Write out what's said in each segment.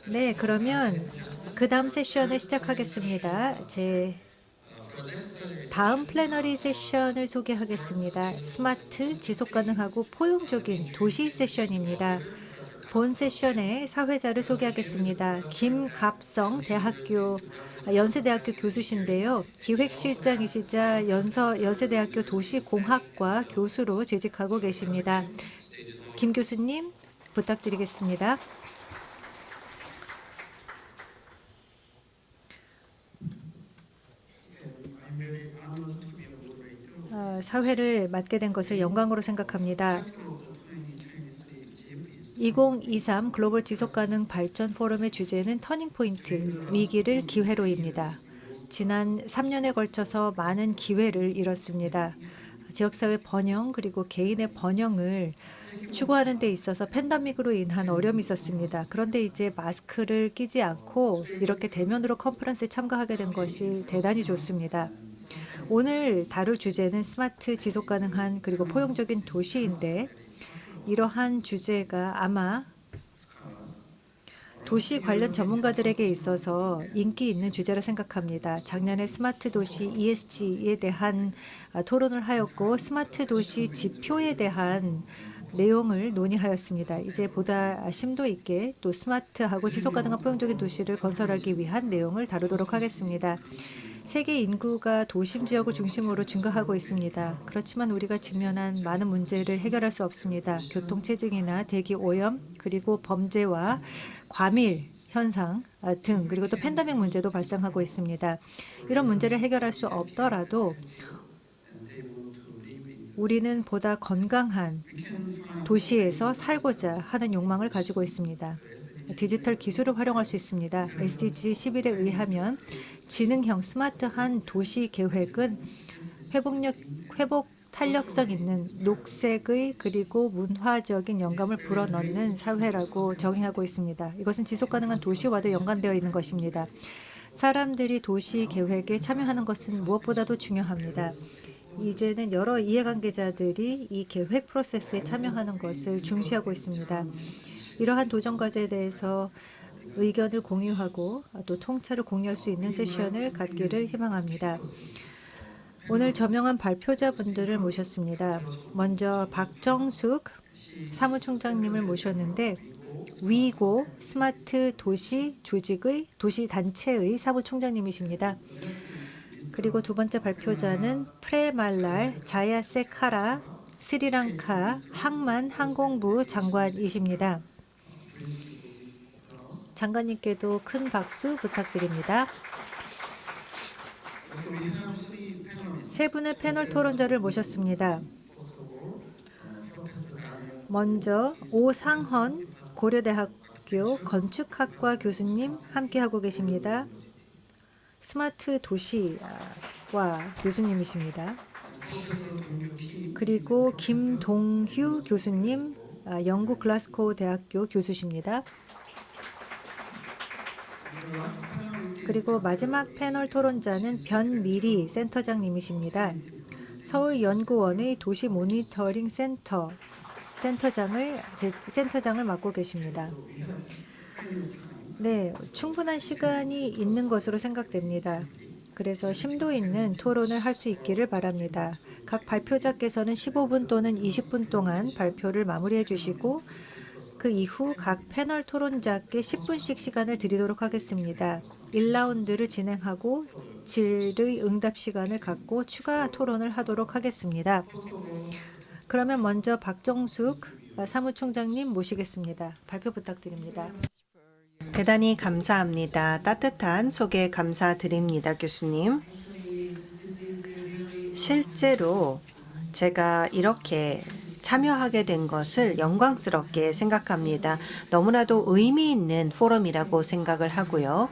네, 그러면 그 다음 세션을 시작하겠습니다. 제 다음 플래너리 세션을 소개하겠습니다. 스마트, 지속가능하고 포용적인 도시 세션입니다. 본 세션의 사회자를 소개하겠습니다. 김갑성 연세대학교 교수신데요. 기획실장이시자 연세대학교 도시공학과 교수로 재직하고 계십니다. 김 교수님 부탁드리겠습니다. 사회를 맡게 된 것을 영광으로 생각합니다. 2023 글로벌 지속가능 발전 포럼의 주제는 터닝포인트, 위기를 기회로입니다. 지난 3년에 걸쳐서 많은 기회를 잃었습니다. 지역사회 번영 그리고 개인의 번영을 추구하는 데 있어서 팬데믹으로 인한 어려움이 있었습니다. 그런데 이제 마스크를 끼지 않고 이렇게 대면으로 컨퍼런스에 참가하게 된 것이 대단히 좋습니다. 오늘 다룰 주제는 스마트, 지속가능한 그리고 포용적인 도시인데 이러한 주제가 아마 도시 관련 전문가들에게 있어서 인기 있는 주제라 생각합니다. 작년에 스마트 도시 ESG에 대한 토론을 하였고 스마트 도시 지표에 대한 내용을 논의하였습니다. 이제 보다 심도 있게 또 스마트하고 지속가능한 포용적인 도시를 건설하기 위한 내용을 다루도록 하겠습니다. 세계 인구가 도심 지역을 중심으로 증가하고 있습니다. 그렇지만 우리가 직면한 많은 문제를 해결할 수 없습니다. 교통체증이나 대기 오염, 그리고 범죄와 과밀 현상 등 그리고 또 팬데믹 문제도 발생하고 있습니다. 이런 문제를 해결할 수 없더라도 우리는 보다 건강한 도시에서 살고자 하는 욕망을 가지고 있습니다. 디지털 기술을 활용할 수 있습니다. SDG 11에 의하면 지능형 스마트한 도시 계획은 회복 탄력성 있는 녹색의 그리고 문화적인 영감을 불어넣는 사회라고 정의하고 있습니다. 이것은 지속가능한 도시와도 연관되어 있는 것입니다. 사람들이 도시 계획에 참여하는 것은 무엇보다도 중요합니다. 이제는 여러 이해관계자들이 이 계획 프로세스에 참여하는 것을 중시하고 있습니다. 이러한 도전 과제에 대해서 의견을 공유하고 또 통찰을 공유할 수 있는 세션을 갖기를 희망합니다. 오늘 저명한 발표자분들을 모셨습니다. 먼저 박정숙 사무총장님을 모셨는데 위고 스마트 도시 조직의 도시단체의 사무총장님이십니다. 그리고 두 번째 발표자는 프레말랄 자야세카라 스리랑카 항만 항공부 장관이십니다. 장관님께도 큰 박수 부탁드립니다. 세 분의 패널 토론자를 모셨습니다. 먼저 오상헌 고려대학교 건축학과 교수님 함께하고 계십니다. 스마트 도시와 교수님이십니다. 그리고 김동휴 교수님, 영국 글라스고우 대학교 교수십니다. 그리고 마지막 패널 토론자는 변미리 센터장님이십니다. 서울연구원의 도시 모니터링 센터장을 맡고 계십니다. 네, 충분한 시간이 있는 것으로 생각됩니다. 그래서 심도 있는 토론을 할 수 있기를 바랍니다. 각 발표자께서는 15분 또는 20분 동안 발표를 마무리해 주시고 그 이후 각 패널 토론자께 10분씩 시간을 드리도록 하겠습니다. 1라운드를 진행하고 질의 응답 시간을 갖고 추가 토론을 하도록 하겠습니다. 그러면 먼저 박정숙 사무총장님 모시겠습니다. 발표 부탁드립니다. 대단히 감사합니다. 따뜻한 소개 감사드립니다, 교수님. 실제로 제가 이렇게 참여하게 된 것을 영광스럽게 생각합니다. 너무나도 의미 있는 포럼이라고 생각을 하고요.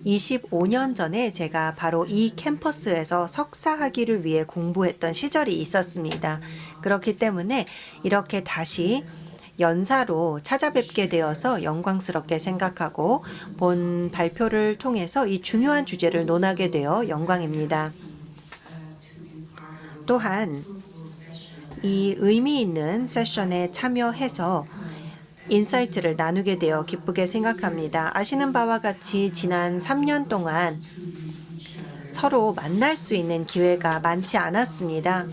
25년 전에 제가 바로 이 캠퍼스에서 석사학위를 위해 공부했던 시절이 있었습니다. 그렇기 때문에 이렇게 다시 연사로 찾아뵙게 되어서 영광스럽게 생각하고 본 발표를 통해서 이 중요한 주제를 논하게 되어 영광입니다. 또한 이 의미 있는 세션에 참여해서 인사이트를 나누게 되어 기쁘게 생각합니다. 아시는 바와 같이 지난 3년 동안 서로 만날 수 있는 기회가 많지 않았습니다.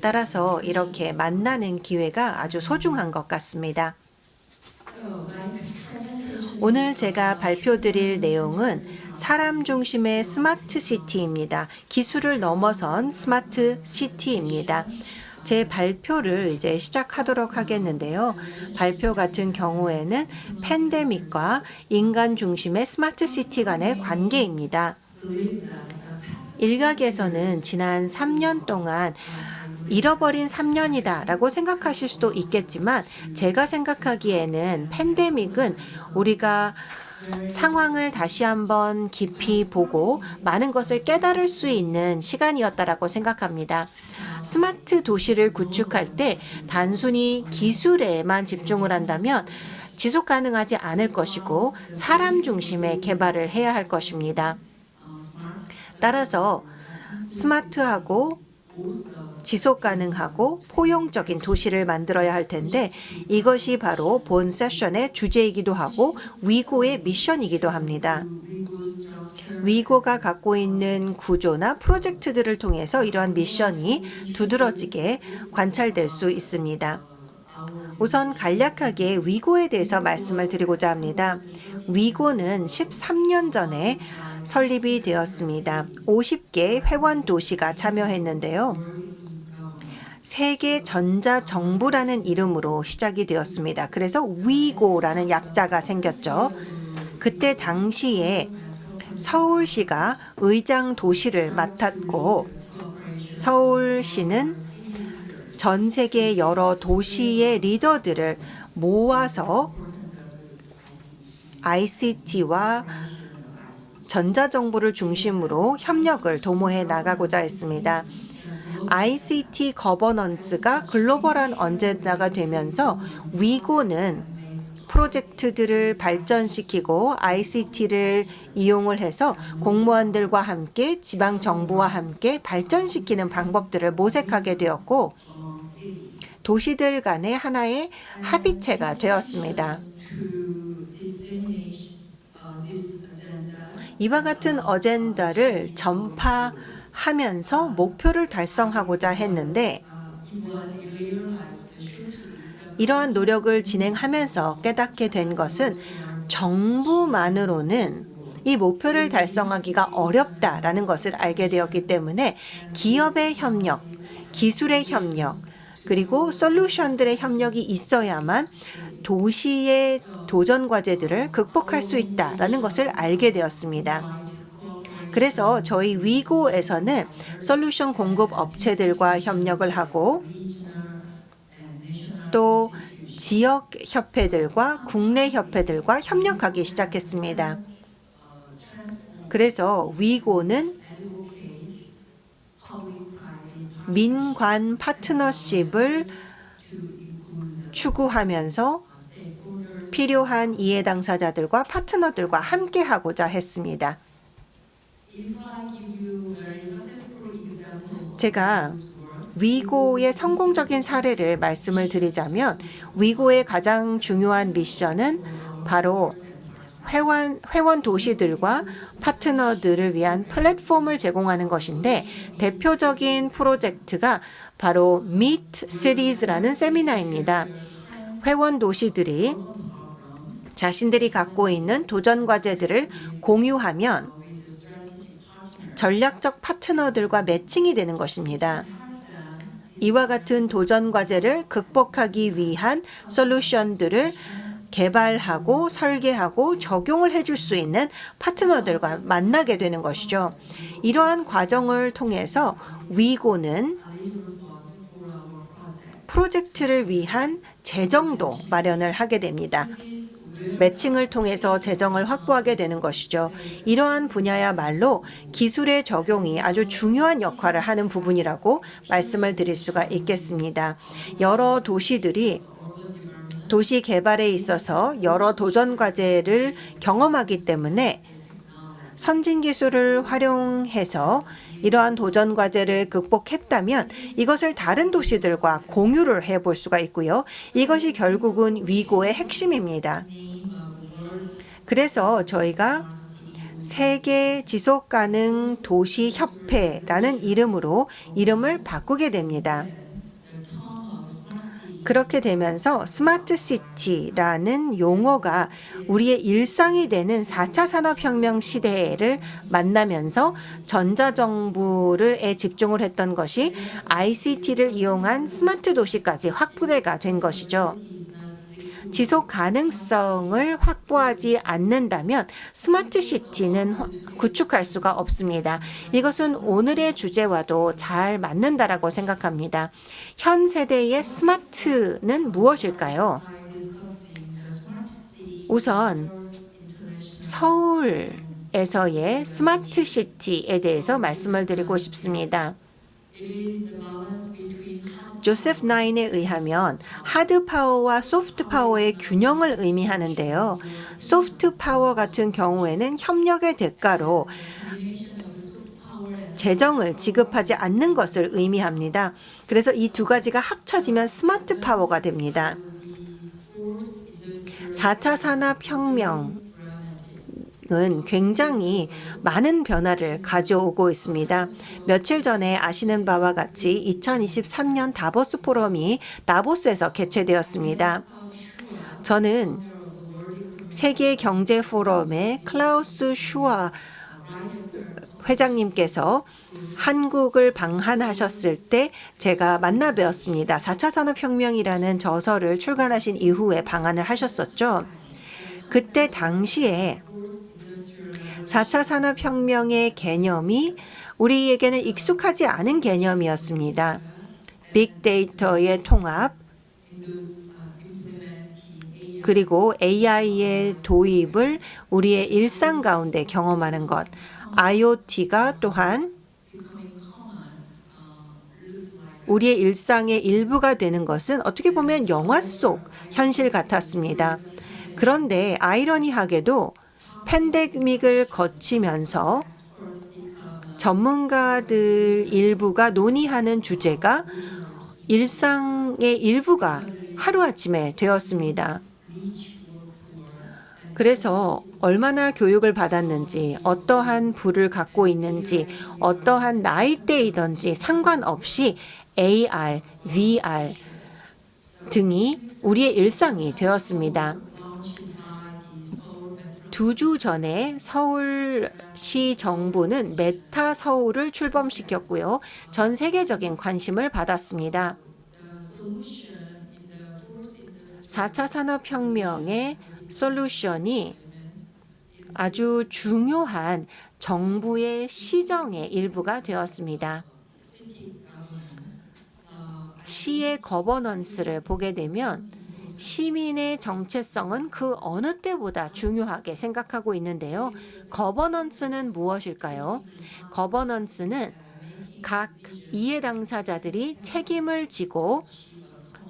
따라서 이렇게 만나는 기회가 아주 소중한 것 같습니다. 오늘 제가 발표드릴 내용은 사람 중심의 스마트 시티입니다. 기술을 넘어선 스마트 시티입니다. 제 발표를 이제 시작하도록 하겠는데요. 발표 같은 경우에는 팬데믹과 인간 중심의 스마트 시티 간의 관계입니다. 일각에서는 지난 3년 동안 잃어버린 3년이다 라고 생각하실 수도 있겠지만 제가 생각하기에는 팬데믹은 우리가 상황을 다시 한번 깊이 보고 많은 것을 깨달을 수 있는 시간이었다라고 생각합니다. 스마트 도시를 구축할 때 단순히 기술에만 집중을 한다면 지속 가능하지 않을 것이고 사람 중심의 개발을 해야 할 것입니다. 따라서 스마트하고 지속 가능하고 포용적인 도시를 만들어야 할 텐데 이것이 바로 본 세션의 주제이기도 하고 위고의 미션이기도 합니다. 위고가 갖고 있는 구조나 프로젝트들을 통해서 이러한 미션이 두드러지게 관찰될 수 있습니다. 우선 간략하게 위고에 대해서 말씀을 드리고자 합니다. 위고는 13년 전에 설립이 되었습니다. 50개 회원 도시가 참여했는데요. 세계 전자정부라는 이름으로 시작이 되었습니다. 그래서 위고라는 약자가 생겼죠. 그때 당시에 서울시가 의장 도시를 맡았고 서울시는 전 세계 여러 도시의 리더들을 모아서 ICT와 전자정부를 중심으로 협력을 도모해 나가고자 했습니다. ICT 거버넌스가 글로벌한 언젠다가 되면서 위고는 프로젝트들을 발전시키고 ICT를 이용을 해서 공무원들과 함께 지방정부와 함께 발전시키는 방법들을 모색하게 되었고 도시들 간의 하나의 합의체가 되었습니다. 이와 같은 어젠다를 전파하면서 목표를 달성하고자 했는데 이러한 노력을 진행하면서 깨닫게 된 것은 정부만으로는 이 목표를 달성하기가 어렵다라는 것을 알게 되었기 때문에 기업의 협력, 기술의 협력, 그리고 솔루션들의 협력이 있어야만 도시의 도전 과제들을 극복할 수 있다라는 것을 알게 되었습니다. 그래서 저희 위고에서는 솔루션 공급 업체들과 협력을 하고 또 지역 협회들과 국내 협회들과 협력하기 시작했습니다. 그래서 위고는 민관 파트너십을 추구하면서 필요한 이해 당사자들과 파트너들과 함께 하고자 했습니다. 제가 위고의 성공적인 사례를 말씀을 드리자면 위고의 가장 중요한 미션은 바로 회원 도시들과 파트너들을 위한 플랫폼을 제공하는 것인데 대표적인 프로젝트가 바로 Meet Cities라는 세미나입니다. 회원 도시들이 자신들이 갖고 있는 도전 과제들을 공유하면 전략적 파트너들과 매칭이 되는 것입니다. 이와 같은 도전 과제를 극복하기 위한 솔루션들을 개발하고 설계하고 적용을 해줄 수 있는 파트너들과 만나게 되는 것이죠. 이러한 과정을 통해서 위고는 프로젝트를 위한 재정도 마련을 하게 됩니다. 매칭을 통해서 재정을 확보하게 되는 것이죠. 이러한 분야야말로 기술의 적용이 아주 중요한 역할을 하는 부분이라고 말씀을 드릴 수가 있겠습니다. 여러 도시들이 도시 개발에 있어서 여러 도전 과제를 경험하기 때문에 선진 기술을 활용해서 이러한 도전 과제를 극복했다면 이것을 다른 도시들과 공유를 해볼 수가 있고요. 이것이 결국은 위고의 핵심입니다. 그래서 저희가 세계 지속 가능 도시 협회라는 이름으로 이름을 바꾸게 됩니다. 그렇게 되면서 스마트 시티라는 용어가 우리의 일상이 되는 4차 산업혁명 시대를 만나면서 전자정부에 집중을 했던 것이 ICT를 이용한 스마트 도시까지 확대가 된 것이죠. 지속 가능성을 확보하지 않는다면 스마트 시티는 구축할 수가 없습니다. 이것은 오늘의 주제와도 잘 맞는다라고 생각합니다. 현 세대의 스마트는 무엇일까요? 우선 서울에서의 스마트 시티에 대해서 말씀을 드리고 싶습니다. 조셉 나인에 의하면 하드 파워와 소프트 파워의 균형을 의미하는데요. 소프트 파워 같은 경우에는 협력의 대가로 재정을 지급하지 않는 것을 의미합니다. 그래서 이 두 가지가 합쳐지면 스마트 파워가 됩니다. 4차 산업혁명 은 굉장히 많은 변화를 가져오고 있습니다. 며칠 전에 아시는 바와 같이 2023년 다보스 포럼이 다보스에서 개최되었습니다. 저는 세계 경제 포럼의 클라우스 슈와 회장님께서 한국을 방한하셨을 때 제가 만나 뵈었습니다. 4차 산업혁명이라는 저서를 출간하신 이후에 방한을 하셨었죠. 그때 당시에 4차 산업혁명의 개념이 우리에게는 익숙하지 않은 개념이었습니다. 빅데이터의 통합, 그리고 AI의 도입을 우리의 일상 가운데 경험하는 것, IoT가 또한 우리의 일상의 일부가 되는 것은 어떻게 보면 영화 속 현실 같았습니다. 그런데 아이러니하게도 팬데믹을 거치면서 전문가들 일부가 논의하는 주제가 일상의 일부가 하루아침에 되었습니다. 그래서 얼마나 교육을 받았는지, 어떠한 부를 갖고 있는지, 어떠한 나이대이든지 상관없이 AR, VR 등이 우리의 일상이 되었습니다. 2주 전에 서울시 정부는 메타 서울을 출범시켰고요. 전 세계적인 관심을 받았습니다. 4차 산업혁명의 솔루션이 아주 중요한 정부의 시정의 일부가 되었습니다. 시의 거버넌스를 보게 되면 시민의 정체성은 그 어느 때보다 중요하게 생각하고 있는데요. 거버넌스는 무엇일까요? 거버넌스는 각 이해 당사자들이 책임을 지고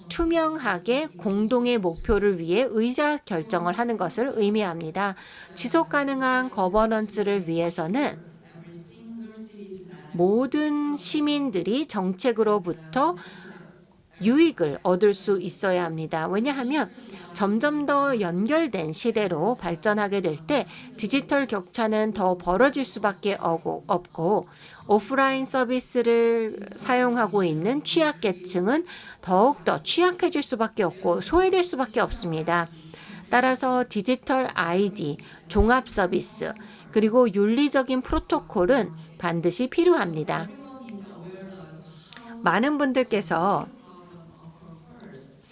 투명하게 공동의 목표를 위해 의사 결정을 하는 것을 의미합니다. 지속 가능한 거버넌스를 위해서는 모든 시민들이 정책으로부터 유익을 얻을 수 있어야 합니다. 왜냐하면 점점 더 연결된 시대로 발전하게 될 때 디지털 격차는 더 벌어질 수밖에 없고 오프라인 서비스를 사용하고 있는 취약계층은 더욱더 취약해질 수밖에 없고 소외될 수밖에 없습니다. 따라서 디지털 ID, 종합 서비스, 그리고 윤리적인 프로토콜은 반드시 필요합니다. 많은 분들께서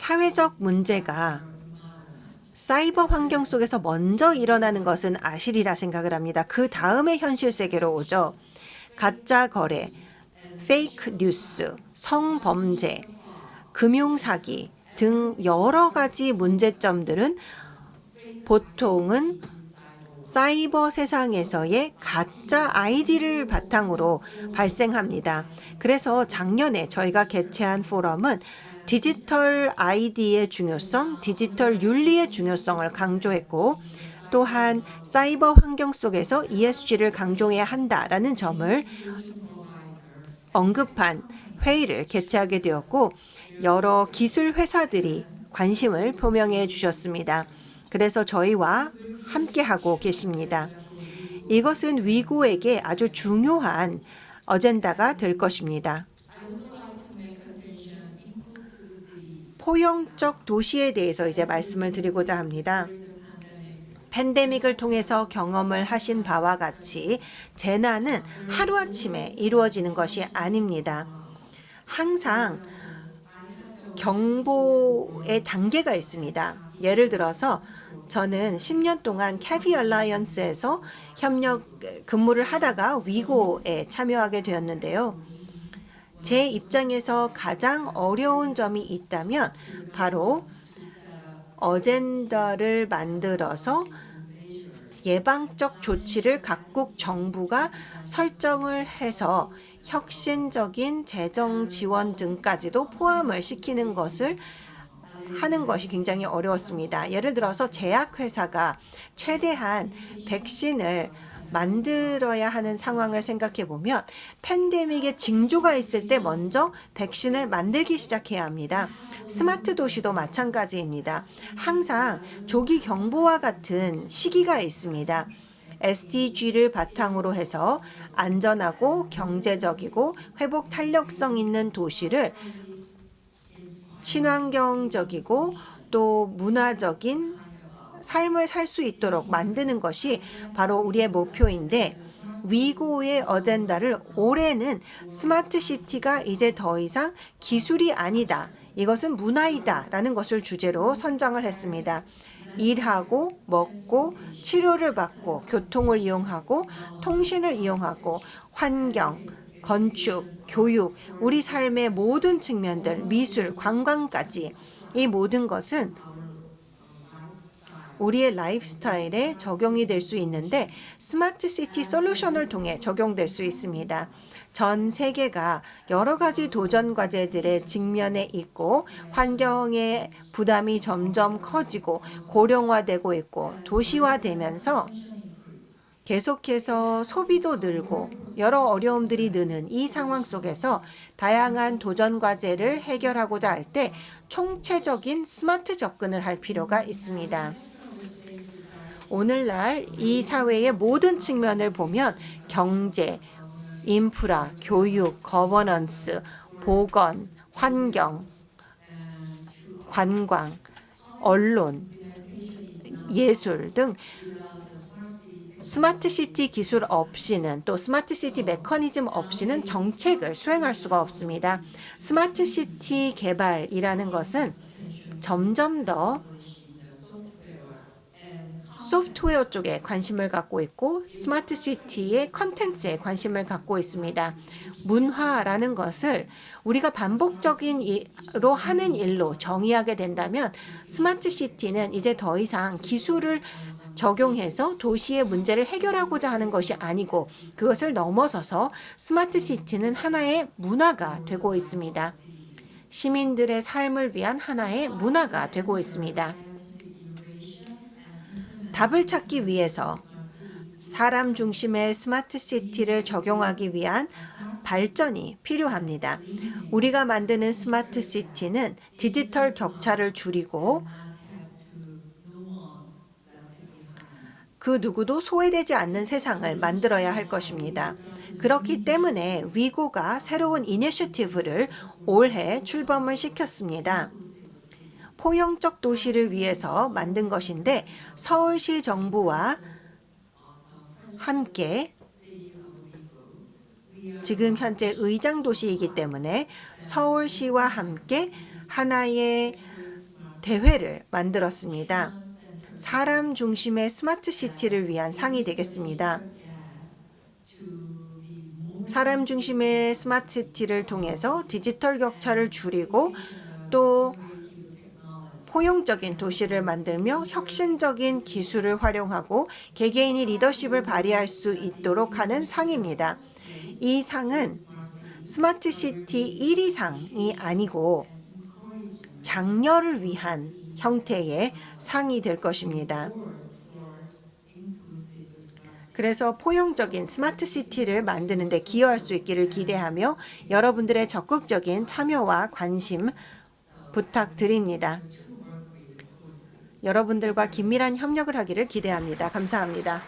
사회적 문제가 사이버 환경 속에서 먼저 일어나는 것은 아시리라 생각을 합니다. 그 다음에 현실 세계로 오죠. 가짜 거래, 페이크 뉴스, 성범죄, 금융사기 등 여러 가지 문제점들은 보통은 사이버 세상에서의 가짜 아이디를 바탕으로 발생합니다. 그래서 작년에 저희가 개최한 포럼은 디지털 아이디의 중요성, 디지털 윤리의 중요성을 강조했고 또한 사이버 환경 속에서 ESG를 강조해야 한다라는 점을 언급한 회의를 개최하게 되었고 여러 기술 회사들이 관심을 표명해 주셨습니다. 그래서 저희와 함께하고 계십니다. 이것은 위고에게 아주 중요한 어젠다가 될 것입니다. 포용적 도시에 대해서 이제 말씀을 드리고자 합니다. 팬데믹을 통해서 경험을 하신 바와 같이 재난은 하루아침에 이루어지는 것이 아닙니다. 항상 경보의 단계가 있습니다. 예를 들어서 저는 10년 동안 캐비 얼라이언스에서 근무를 하다가 위고에 참여하게 되었는데요. 제 입장에서 가장 어려운 점이 있다면 바로 어젠다를 만들어서 예방적 조치를 각국 정부가 설정을 해서 혁신적인 재정 지원 등까지도 포함을 시키는 것을 하는 것이 굉장히 어려웠습니다. 예를 들어서 제약회사가 최대한 백신을 만들어야 하는 상황을 생각해 보면 팬데믹의 징조가 있을 때 먼저 백신을 만들기 시작해야 합니다. 스마트 도시도 마찬가지입니다. 항상 조기 경보와 같은 시기가 있습니다. SDG를 바탕으로 해서 안전하고 경제적이고 회복 탄력성 있는 도시를 친환경적이고 또 문화적인 삶을 살 수 있도록 만드는 것이 바로 우리의 목표인데 위고의 어젠다를 올해는 스마트 시티가 이제 더 이상 기술이 아니다. 이것은 문화이다 라는 것을 주제로 선정을 했습니다. 일하고 먹고 치료를 받고 교통을 이용하고 통신을 이용하고 환경, 건축, 교육, 우리 삶의 모든 측면들, 미술, 관광까지 이 모든 것은 우리의 라이프 스타일에 적용이 될 수 있는데 스마트 시티 솔루션을 통해 적용될 수 있습니다. 전 세계가 여러 가지 도전 과제들의 직면에 있고 환경의 부담이 점점 커지고 고령화되고 있고 도시화되면서 계속해서 소비도 늘고 여러 어려움들이 느는 이 상황 속에서 다양한 도전 과제를 해결하고자 할 때 총체적인 스마트 접근을 할 필요가 있습니다. 오늘날 이 사회의 모든 측면을 보면 경제, 인프라, 교육, 거버넌스, 보건, 환경, 관광, 언론, 예술 등 스마트 시티 기술 없이는 또 스마트 시티 메커니즘 없이는 정책을 수행할 수가 없습니다. 스마트 시티 개발이라는 것은 점점 더 소프트웨어 쪽에 관심을 갖고 있고 스마트 시티의 컨텐츠에 관심을 갖고 있습니다. 문화라는 것을 우리가 반복적인 일로 하는 일로 정의하게 된다면 스마트 시티는 이제 더 이상 기술을 적용해서 도시의 문제를 해결하고자 하는 것이 아니고 그것을 넘어서서 스마트 시티는 하나의 문화가 되고 있습니다. 시민들의 삶을 위한 하나의 문화가 되고 있습니다. 답을 찾기 위해서 사람 중심의 스마트 시티를 적용하기 위한 발전이 필요합니다. 우리가 만드는 스마트 시티는 디지털 격차를 줄이고 그 누구도 소외되지 않는 세상을 만들어야 할 것입니다. 그렇기 때문에 위고가 새로운 이니셔티브를 올해 출범을 시켰습니다. 포용적 도시를 위해서 만든 것인데 서울시 정부와 함께 지금 현재 의장 도시이기 때문에 서울시와 함께 하나의 대회를 만들었습니다. 사람 중심의 스마트 시티를 위한 상이 되겠습니다. 사람 중심의 스마트 시티를 통해서 디지털 격차를 줄이고 또 포용적인 도시를 만들며 혁신적인 기술을 활용하고 개개인이 리더십을 발휘할 수 있도록 하는 상입니다. 이 상은 스마트 시티 1위 상이 아니고 장려를 위한 형태의 상이 될 것입니다. 그래서 포용적인 스마트 시티를 만드는 데 기여할 수 있기를 기대하며 여러분들의 적극적인 참여와 관심 부탁드립니다. 여러분들과 긴밀한 협력을 하기를 기대합니다. 감사합니다.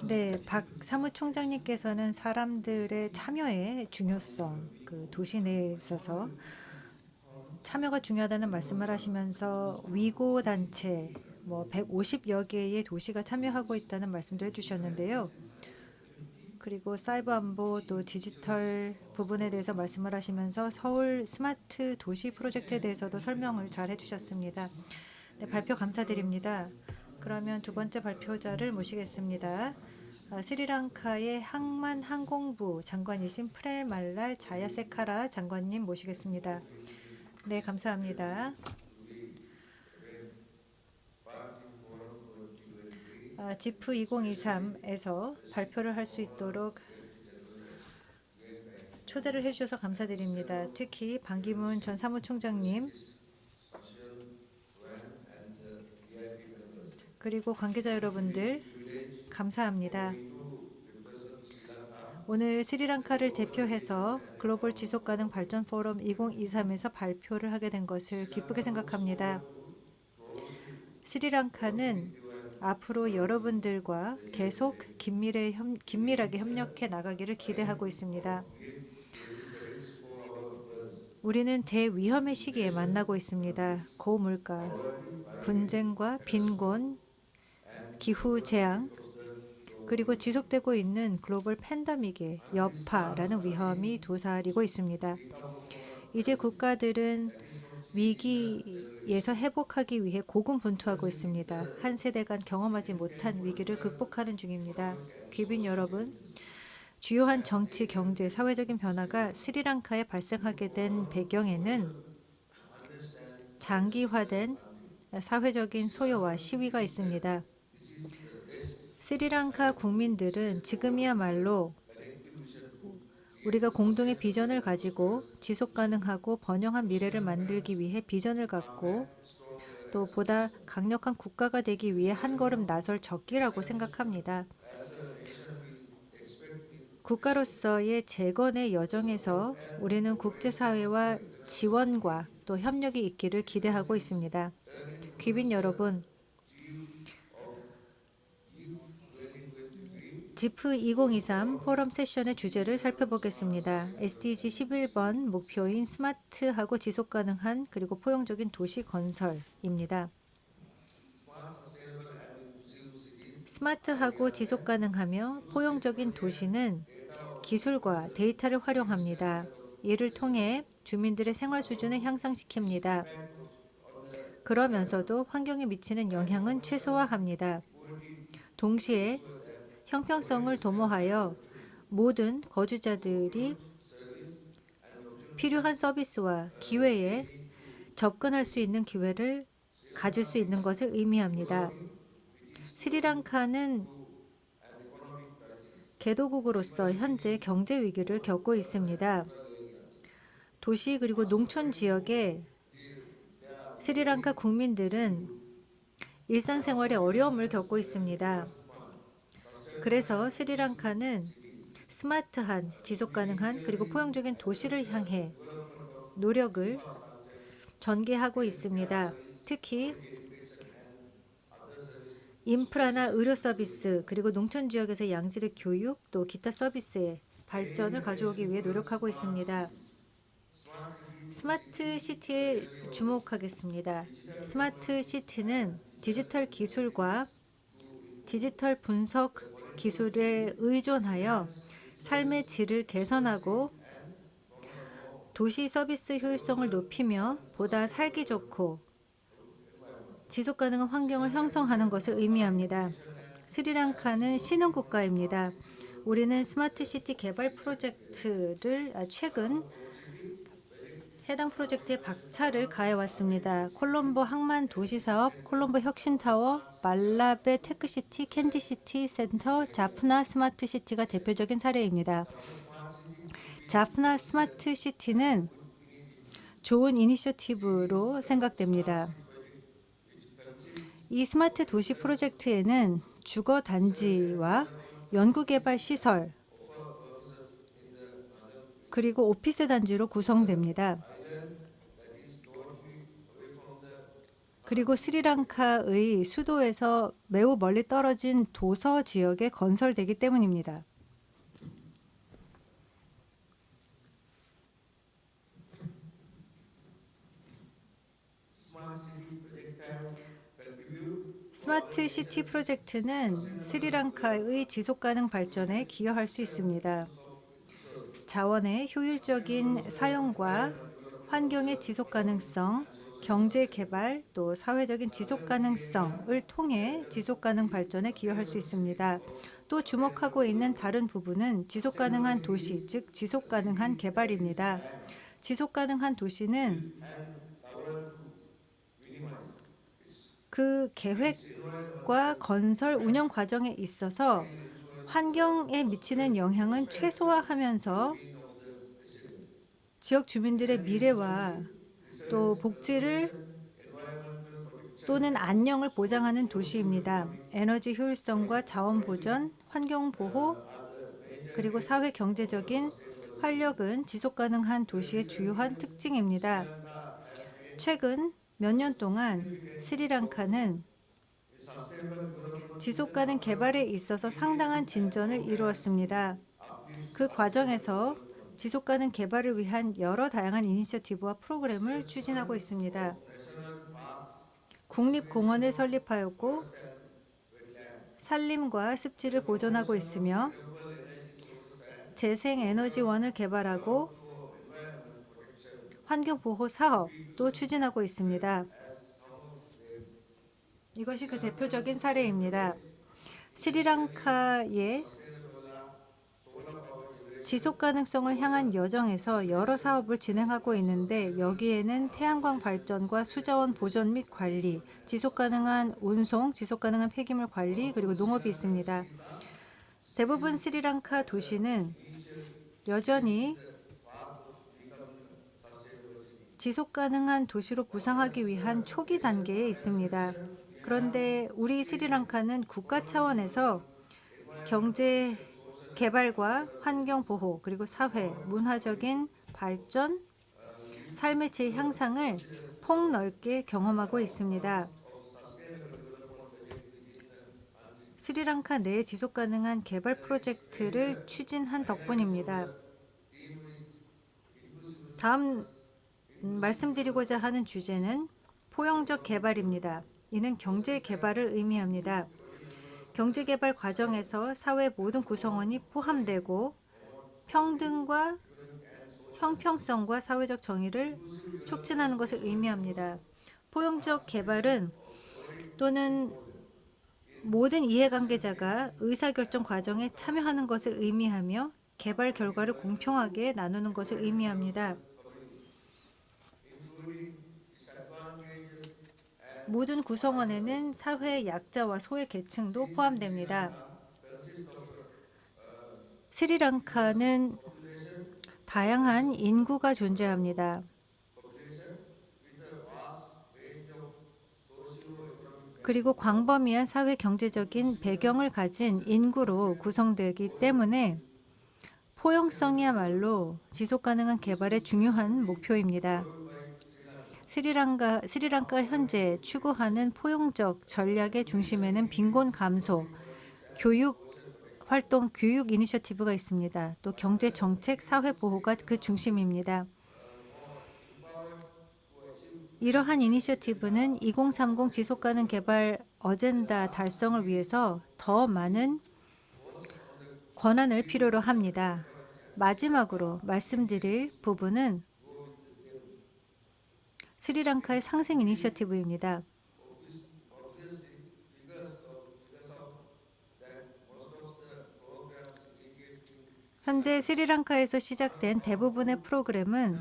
네, 박 사무총장님께서는 사람들의 참여의 중요성, 그 도시 내에 있어서 참여가 중요하다는 말씀을 하시면서 위고 단체 뭐 150여 개의 도시가 참여하고 있다는 말씀도 해주셨는데요. 그리고 사이버 안보 또 디지털 부분에 대해서 말씀을 하시면서 서울 스마트 도시 프로젝트에 대해서도 설명을 잘 해주셨습니다. 네, 발표 감사드립니다. 그러면 두 번째 발표자를 모시겠습니다. 스리랑카의 항만 항공부 장관이신 프렐 말랄 자야세카라 장관님 모시겠습니다. 네, 감사합니다. 지프 2023에서 발표를 할 수 있도록 초대를 해주셔서 감사드립니다. 특히 반기문 전 사무총장님 그리고 관계자 여러분들 감사합니다. 오늘 스리랑카를 대표해서 글로벌 지속가능 발전 포럼 2023에서 발표를 하게 된 것을 기쁘게 생각합니다. 스리랑카는 앞으로 여러분들과 계속 긴밀하게 협력해 나가기를 기대하고 있습니다. 우리는 대위험의 시기에 만나고 있습니다. 고물가, 분쟁과 빈곤, 기후재앙, 그리고 지속되고 있는 글로벌 팬데믹의 여파라는 위험이 도사리고 있습니다. 이제 국가들은 위기에서 회복하기 위해 고군분투하고 있습니다. 한 세대 간 경험하지 못한 위기를 극복하는 중입니다. 귀빈 여러분, 주요한 정치, 경제, 사회적인 변화가 스리랑카에 발생하게 된 배경에는 장기화된 사회적인 소요와 시위가 있습니다. 스리랑카 국민들은 지금이야말로 우리가 공동의 비전을 가지고 지속가능하고 번영한 미래를 만들기 위해 비전을 갖고 또 보다 강력한 국가가 되기 위해 한 걸음 나설 적기라고 생각합니다. 국가로서의 재건의 여정에서 우리는 국제사회와 지원과 또 협력이 있기를 기대하고 있습니다. 귀빈 여러분, 지프 2023 포럼 세션의 주제를 살펴보겠습니다. SDG 11번 목표인 스마트하고 지속가능한 그리고 포용적인 도시 건설입니다. 스마트하고 지속가능하며 포용적인 도시는 기술과 데이터를 활용합니다. 이를 통해 주민들의 생활 수준을 향상시킵니다. 그러면서도 환경에 미치는 영향은 최소화합니다. 동시에 형평성을 도모하여 모든 거주자들이 필요한 서비스와 기회에 접근할 수 있는 기회를 가질 수 있는 것을 의미합니다. 스리랑카는 개도국으로서 현재 경제 위기를 겪고 있습니다. 도시 그리고 농촌 지역의 스리랑카 국민들은 일상생활에 어려움을 겪고 있습니다. 그래서 스리랑카는 스마트한, 지속가능한 그리고 포용적인 도시를 향해 노력을 전개하고 있습니다. 특히 인프라나 의료 서비스 그리고 농촌 지역에서 양질의 교육 또 기타 서비스의 발전을 가져오기 위해 노력하고 있습니다. 스마트 시티에 주목하겠습니다. 스마트 시티는 디지털 기술과 디지털 분석 기술에 의존하여 삶의 질을 개선하고 도시 서비스 효율성을 높이며 보다 살기 좋고 지속 가능한 환경을 형성하는 것을 의미합니다. 스리랑카는 신흥국가입니다. 우리는 스마트 시티 개발 프로젝트를 최근 해당 프로젝트에 박차를 가해왔습니다. 콜롬보 항만 도시사업, 콜롬보 혁신타워, 말라베 테크시티, 캔디시티 센터, 자프나 스마트시티가 대표적인 사례입니다. 자프나 스마트시티는 좋은 이니셔티브로 생각됩니다. 이 스마트 도시 프로젝트에는 주거 단지와 연구개발 시설 그리고 오피스 단지로 구성됩니다. 그리고 스리랑카의 수도에서 매우 멀리 떨어진 도서 지역에 건설되기 때문입니다. 스마트 시티 프로젝트는 스리랑카의 지속가능 발전에 기여할 수 있습니다. 자원의 효율적인 사용과 환경의 지속가능성, 경제 개발 또 사회적인 지속가능성을 통해 지속가능 발전에 기여할 수 있습니다. 또 주목하고 있는 다른 부분은 지속가능한 도시, 즉 지속가능한 개발입니다. 지속가능한 도시는 그 계획과 건설 운영 과정에 있어서 환경에 미치는 영향은 최소화하면서 지역 주민들의 미래와 또 복지를 또는 안녕을 보장하는 도시입니다. 에너지 효율성과 자원 보전, 환경 보호, 그리고 사회 경제적인 활력은 지속 가능한 도시의 주요한 특징입니다. 최근 몇 년 동안 스리랑카는 지속 가능 개발에 있어서 상당한 진전을 이루었습니다. 그 과정에서 지속 가능 개발을 위한 여러 다양한 이니셔티브와 프로그램을 추진하고 있습니다. 국립공원을 설립하였고 산림과 습지를 보존하고 있으며 재생에너지원을 개발하고 환경보호 사업도 추진하고 있습니다. 이것이 그 대표적인 사례입니다. 스리랑카의 지속 가능성을 향한 여정에서 여러 사업을 진행하고 있는데 여기에는 태양광 발전과 수자원 보존 및 관리, 지속 가능한 운송, 지속 가능한 폐기물 관리, 그리고 농업이 있습니다. 대부분 스리랑카 도시는 여전히 지속 가능한 도시로 구상하기 위한 초기 단계에 있습니다. 그런데 우리 스리랑카는 국가 차원에서 경제 개발과 환경 보호, 그리고 사회, 문화적인 발전, 삶의 질 향상을 폭넓게 경험하고 있습니다. 스리랑카 내 지속 가능한 개발 프로젝트를 추진한 덕분입니다. 다음 말씀드리고자 하는 주제는 포용적 개발입니다. 이는 경제 개발을 의미합니다. 경제 개발 과정에서 사회 모든 구성원이 포함되고 평등과 형평성과 사회적 정의를 촉진하는 것을 의미합니다. 포용적 개발은 또는 모든 이해관계자가 의사결정 과정에 참여하는 것을 의미하며 개발 결과를 공평하게 나누는 것을 의미합니다. 모든 구성원에는 사회의 약자와 소외 계층도 포함됩니다. 스리랑카는 다양한 인구가 존재합니다. 그리고 광범위한 사회 경제적인 배경을 가진 인구로 구성되기 때문에 포용성이야말로 지속 가능한 개발의 중요한 목표입니다. 스리랑카 현재 추구하는 포용적 전략의 중심에는 빈곤 감소, 교육 활동, 교육 이니셔티브가 있습니다. 또 경제 정책, 사회 보호가 그 중심입니다. 이러한 이니셔티브는 2030 지속가능 개발 어젠다 달성을 위해서 더 많은 권한을 필요로 합니다. 마지막으로 말씀드릴 부분은 스리랑카의 상생 이니셔티브입니다. 현재 스리랑카에서 시작된 대부분의 프로그램은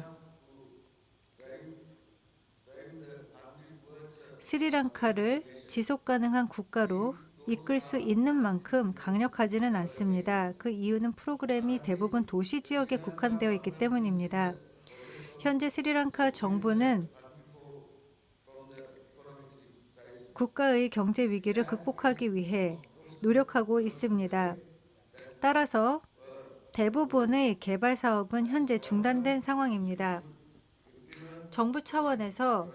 스리랑카를 지속가능한 국가로 이끌 수 있는 만큼 강력하지는 않습니다. 그 이유는 프로그램이 대부분 도시 지역에 국한되어 있기 때문입니다. 현재 스리랑카 정부는 국가의 경제 위기를 극복하기 위해 노력하고 있습니다. 따라서 대부분의 개발 사업은 현재 중단된 상황입니다. 정부 차원에서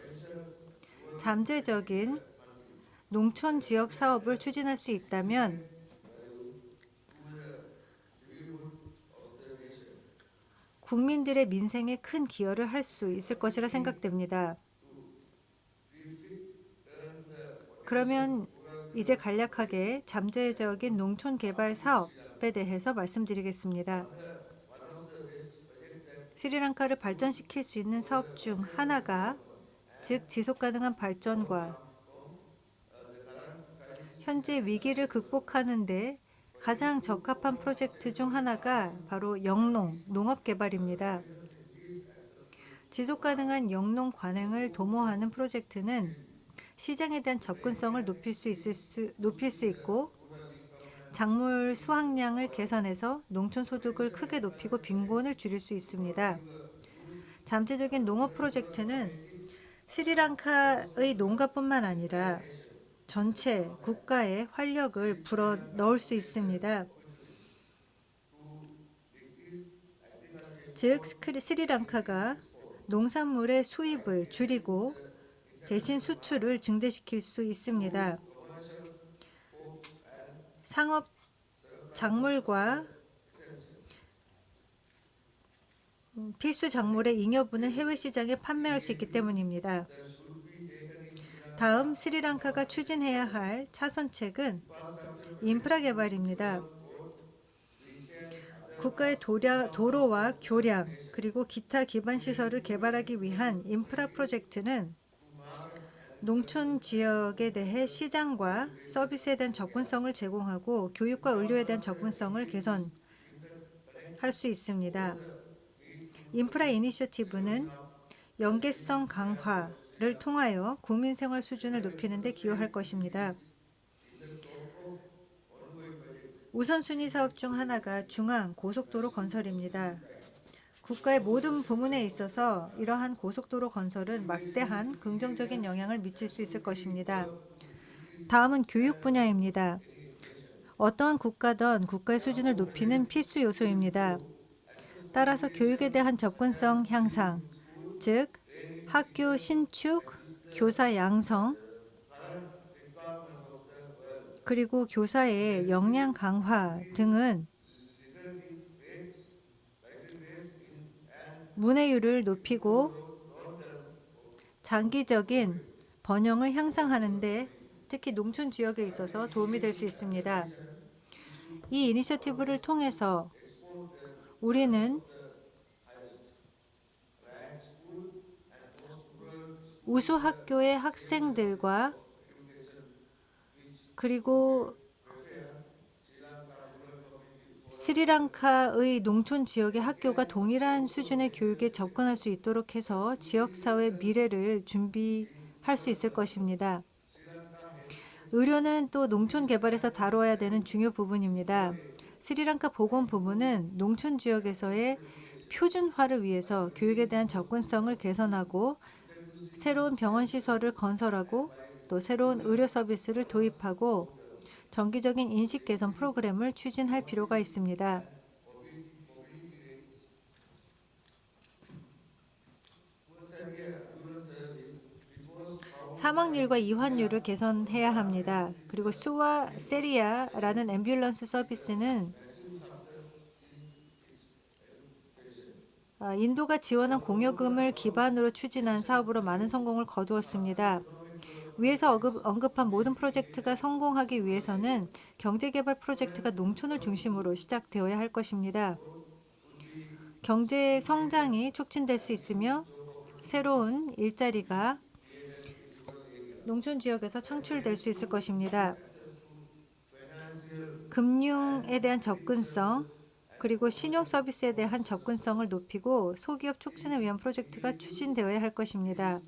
잠재적인 농촌 지역 사업을 추진할 수 있다면 국민들의 민생에 큰 기여를 할 수 있을 것이라 생각됩니다. 그러면 이제 간략하게 잠재적인 농촌 개발 사업에 대해서 말씀드리겠습니다. 스리랑카를 발전시킬 수 있는 사업 중 하나가, 즉 지속 가능한 발전과 현재 위기를 극복하는 데 가장 적합한 프로젝트 중 하나가 바로 농업 개발입니다. 지속 가능한 영농 관행을 도모하는 프로젝트는 시장에 대한 접근성을 높일 수 있고 작물 수확량을 개선해서 농촌 소득을 크게 높이고 빈곤을 줄일 수 있습니다. 잠재적인 농업 프로젝트는 스리랑카의 농가뿐만 아니라 전체 국가의 활력을 불어 넣을 수 있습니다. 즉 스리랑카가 농산물의 수입을 줄이고 대신 수출을 증대시킬 수 있습니다. 상업 작물과 필수 작물의 잉여분을 해외 시장에 판매할 수 있기 때문입니다. 다음 스리랑카가 추진해야 할 차선책은 인프라 개발입니다. 국가의 도로와 교량 그리고 기타 기반 시설을 개발하기 위한 인프라 프로젝트는 농촌 지역에 대해 시장과 서비스에 대한 접근성을 제공하고 교육과 의료에 대한 접근성을 개선할 수 있습니다. 인프라 이니셔티브는 연계성 강화를 통하여 국민 생활 수준을 높이는 데 기여할 것입니다. 우선순위 사업 중 하나가 중앙 고속도로 건설입니다. 국가의 모든 부문에 있어서 이러한 고속도로 건설은 막대한 긍정적인 영향을 미칠 수 있을 것입니다. 다음은 교육 분야입니다. 어떠한 국가든 국가의 수준을 높이는 필수 요소입니다. 따라서 교육에 대한 접근성 향상, 즉 학교 신축, 교사 양성, 그리고 교사의 역량 강화 등은 문해율을 높이고 장기적인 번영을 향상하는 데 특히 농촌 지역에 있어서 도움이 될 수 있습니다. 이 이니셔티브를 통해서 우리는 우수 학교의 학생들과 그리고 스리랑카의 농촌 지역의 학교가 동일한 수준의 교육에 접근할 수 있도록 해서 지역사회 미래를 준비할 수 있을 것입니다. 의료는 또 농촌 개발에서 다루어야 되는 중요 부분입니다. 스리랑카 보건부문은 농촌 지역에서의 표준화를 위해서 교육에 대한 접근성을 개선하고 새로운 병원 시설을 건설하고 또 새로운 의료 서비스를 도입하고 정기적인 인식 개선 프로그램을 추진할 필요가 있습니다. 사망률과 이환율을 개선해야 합니다. 그리고 수와 세리아라는 앰뷸런스 서비스는 인도가 지원한 공여금을 기반으로 추진한 사업으로 많은 성공을 거두었습니다. 위에서 언급한 모든 프로젝트가 성공하기 위해서는 경제개발 프로젝트가 농촌을 중심으로 시작되어야 할 것입니다. 경제 성장이 촉진될 수 있으며 새로운 일자리가 농촌 지역에서 창출될 수 있을 것입니다. 금융에 대한 접근성, 그리고 신용 서비스에 대한 접근성을 높이고 소기업 촉진을 위한 프로젝트가 추진되어야 할 것입니다.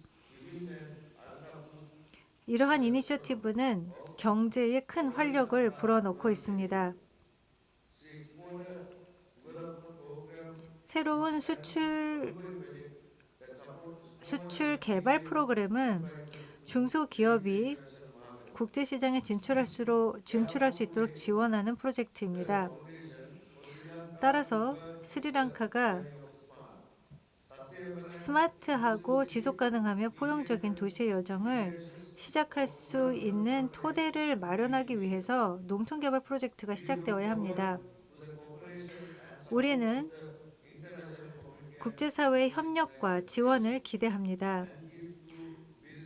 이러한 이니셔티브는 경제에 큰 활력을 불어넣고 있습니다. 새로운 수출 개발 프로그램은 중소기업이 국제 시장에 진출할 수 있도록 지원하는 프로젝트입니다. 따라서 스리랑카가 스마트하고 지속 가능하며 포용적인 도시의 여정을 시작할 수 있는 토대를 마련하기 위해서 농촌 개발 프로젝트가 시작되어야 합니다. 우리는 국제사회의 협력과 지원을 기대합니다.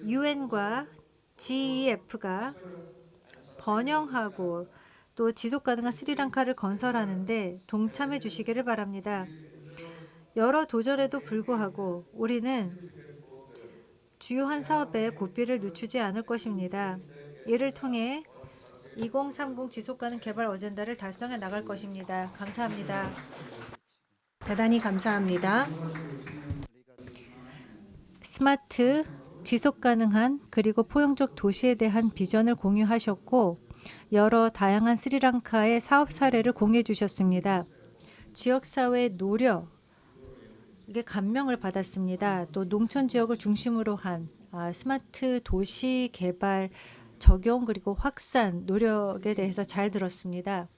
UN과 GEF가 번영하고 또 지속 가능한 스리랑카를 건설하는 데 동참해 주시기를 바랍니다. 여러 도전에도 불구하고 우리는 주요한 사업에 고삐를 늦추지 않을 것입니다. 이를 통해 2030 지속가능 개발 어젠다를 달성해 나갈 것입니다. 감사합니다. 대단히 감사합니다. 스마트, 지속가능한 그리고 포용적 도시에 대한 비전을 공유하셨고 여러 다양한 스리랑카의 사업 사례를 공유해 주셨습니다. 지역사회의 노력, 이게 감명을 받았습니다. 또 농촌 지역을 중심으로 한 스마트 도시 개발 적용 그리고 확산 노력에 대해서 잘 들었습니다.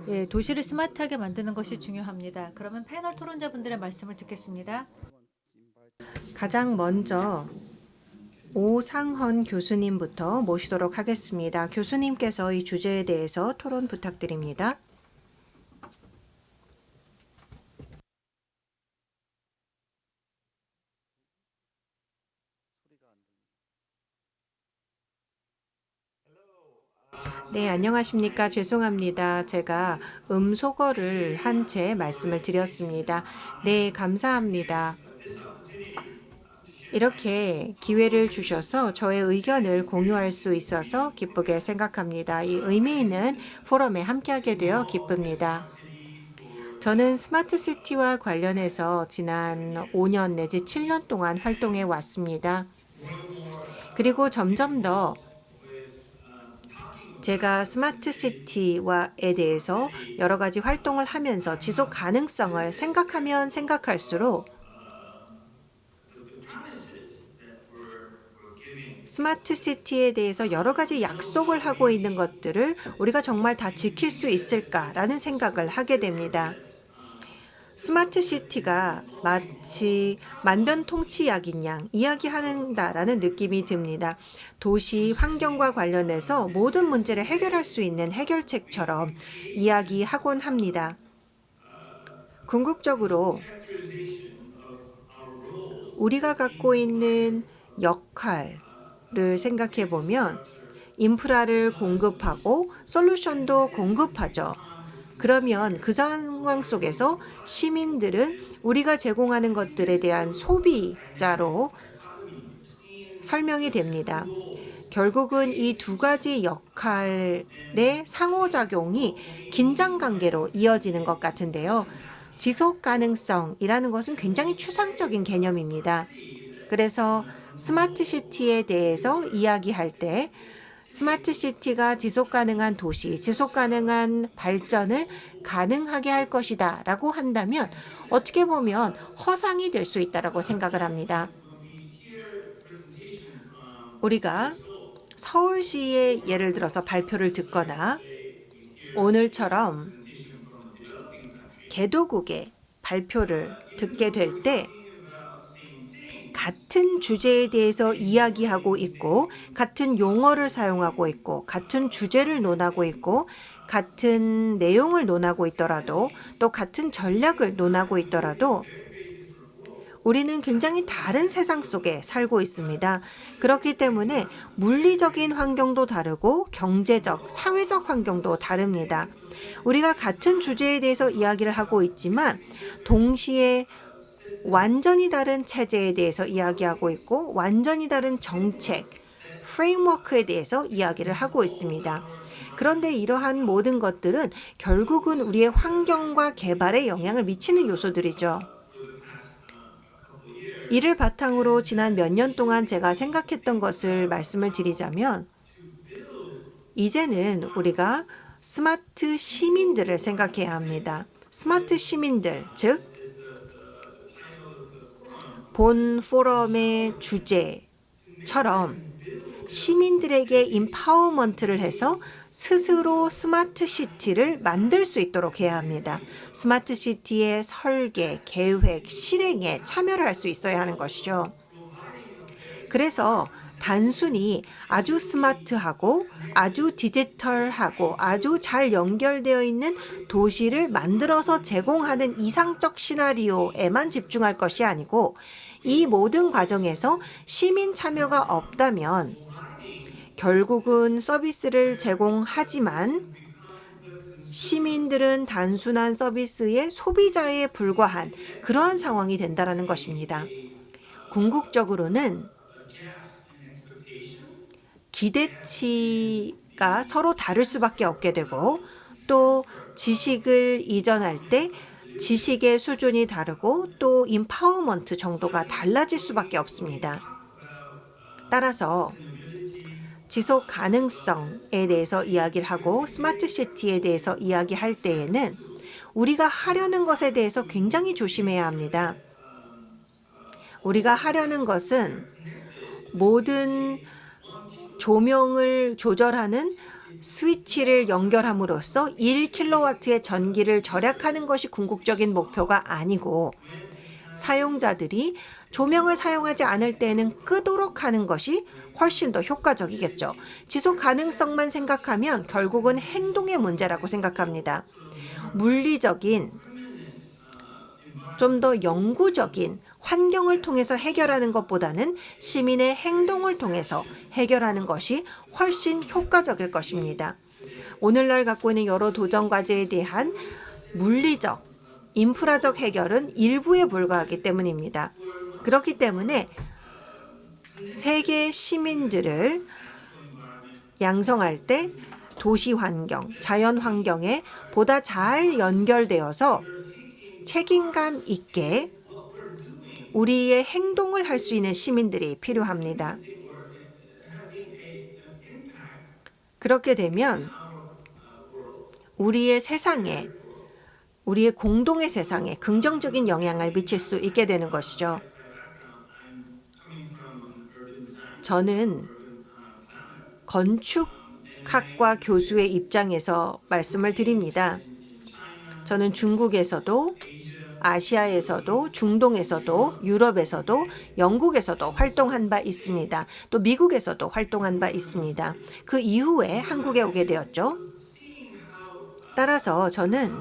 예, 도시를 스마트하게 만드는 것이 중요합니다. 그러면 패널 토론자분들의 말씀을 듣겠습니다. 가장 먼저 오상헌 교수님부터 모시도록 하겠습니다. 교수님께서 이 주제에 대해서 토론 부탁드립니다. 네, 안녕하십니까. 죄송합니다. 제가 음소거를 한 채 말씀을 드렸습니다. 네, 감사합니다. 이렇게 기회를 주셔서 저의 의견을 공유할 수 있어서 기쁘게 생각합니다. 이 의미 있는 포럼에 함께하게 되어 기쁩니다. 저는 스마트시티와 관련해서 지난 5년 내지 7년 동안 활동해 왔습니다. 그리고 점점 더 제가 스마트시티에 대해서 여러 가지 활동을 하면서 지속 가능성을 생각하면 생각할수록 스마트시티에 대해서 여러 가지 약속을 하고 있는 것들을 우리가 정말 다 지킬 수 있을까라는 생각을 하게 됩니다. 스마트시티가 마치 만변통치약인 양 이야기한다라는 느낌이 듭니다. 도시 환경과 관련해서 모든 문제를 해결할 수 있는 해결책처럼 이야기하곤 합니다. 궁극적으로 우리가 갖고 있는 역할을 생각해 보면 인프라를 공급하고 솔루션도 공급하죠. 그러면 그 상황 속에서 시민들은 우리가 제공하는 것들에 대한 소비자로 설명이 됩니다. 결국은 이 두 가지 역할의 상호작용이 긴장관계로 이어지는 것 같은데요. 지속 가능성이라는 것은 굉장히 추상적인 개념입니다. 그래서 스마트시티에 대해서 이야기할 때 스마트시티가 지속가능한 도시, 지속가능한 발전을 가능하게 할 것이다 라고 한다면 어떻게 보면 허상이 될 수 있다고 생각을 합니다. 우리가 서울시의 예를 들어서 발표를 듣거나 오늘처럼 개도국의 발표를 듣게 될 때 같은 주제에 대해서 이야기하고 있고 같은 용어를 사용하고 있고 같은 주제를 논하고 있고 같은 내용을 논하고 있더라도 또 같은 전략을 논하고 있더라도 우리는 굉장히 다른 세상 속에 살고 있습니다. 그렇기 때문에 물리적인 환경도 다르고 경제적, 사회적 환경도 다릅니다. 우리가 같은 주제에 대해서 이야기를 하고 있지만 동시에 완전히 다른 체제에 대해서 이야기하고 있고 완전히 다른 정책, 프레임워크에 대해서 이야기를 하고 있습니다. 그런데 이러한 모든 것들은 결국은 우리의 환경과 개발에 영향을 미치는 요소들이죠. 이를 바탕으로 지난 몇 년 동안 제가 생각했던 것을 말씀을 드리자면 이제는 우리가 스마트 시민들을 생각해야 합니다. 스마트 시민들, 즉 본 포럼의 주제처럼 시민들에게 임파워먼트를 해서 스스로 스마트 시티를 만들 수 있도록 해야 합니다. 스마트 시티의 설계, 계획, 실행에 참여를 할 수 있어야 하는 것이죠. 그래서 단순히 아주 스마트하고 아주 디지털하고 아주 잘 연결되어 있는 도시를 만들어서 제공하는 이상적 시나리오에만 집중할 것이 아니고 이 모든 과정에서 시민 참여가 없다면 결국은 서비스를 제공하지만 시민들은 단순한 서비스의 소비자에 불과한 그러한 상황이 된다는 것입니다. 궁극적으로는 기대치가 서로 다를 수밖에 없게 되고 또 지식을 이전할 때 지식의 수준이 다르고 또 임파워먼트 정도가 달라질 수밖에 없습니다. 따라서 지속 가능성에 대해서 이야기를 하고 스마트 시티에 대해서 이야기할 때에는 우리가 하려는 것에 대해서 굉장히 조심해야 합니다. 우리가 하려는 것은 모든 조명을 조절하는 스위치를 연결함으로써 1kW의 전기를 절약하는 것이 궁극적인 목표가 아니고 사용자들이 조명을 사용하지 않을 때에는 끄도록 하는 것이 훨씬 더 효과적이겠죠. 지속 가능성만 생각하면 결국은 행동의 문제라고 생각합니다. 물리적인 좀 더 영구적인 환경을 통해서 해결하는 것보다는 시민의 행동을 통해서 해결하는 것이 훨씬 효과적일 것입니다. 오늘날 갖고 있는 여러 도전 과제에 대한 물리적, 인프라적 해결은 일부에 불과하기 때문입니다. 그렇기 때문에 세계 시민들을 양성할 때 도시 환경, 자연 환경에 보다 잘 연결되어서 책임감 있게 우리의 행동을 할 수 있는 시민들이 필요합니다. 그렇게 되면 우리의 세상에, 우리의 공동의 세상에 긍정적인 영향을 미칠 수 있게 되는 것이죠. 저는 건축학과 교수의 입장에서 말씀을 드립니다. 저는 중국에서도 아시아에서도 중동에서도 유럽에서도 영국에서도 활동한 바 있습니다. 또 미국에서도 활동한 바 있습니다. 그 이후에 한국에 오게 되었죠. 따라서 저는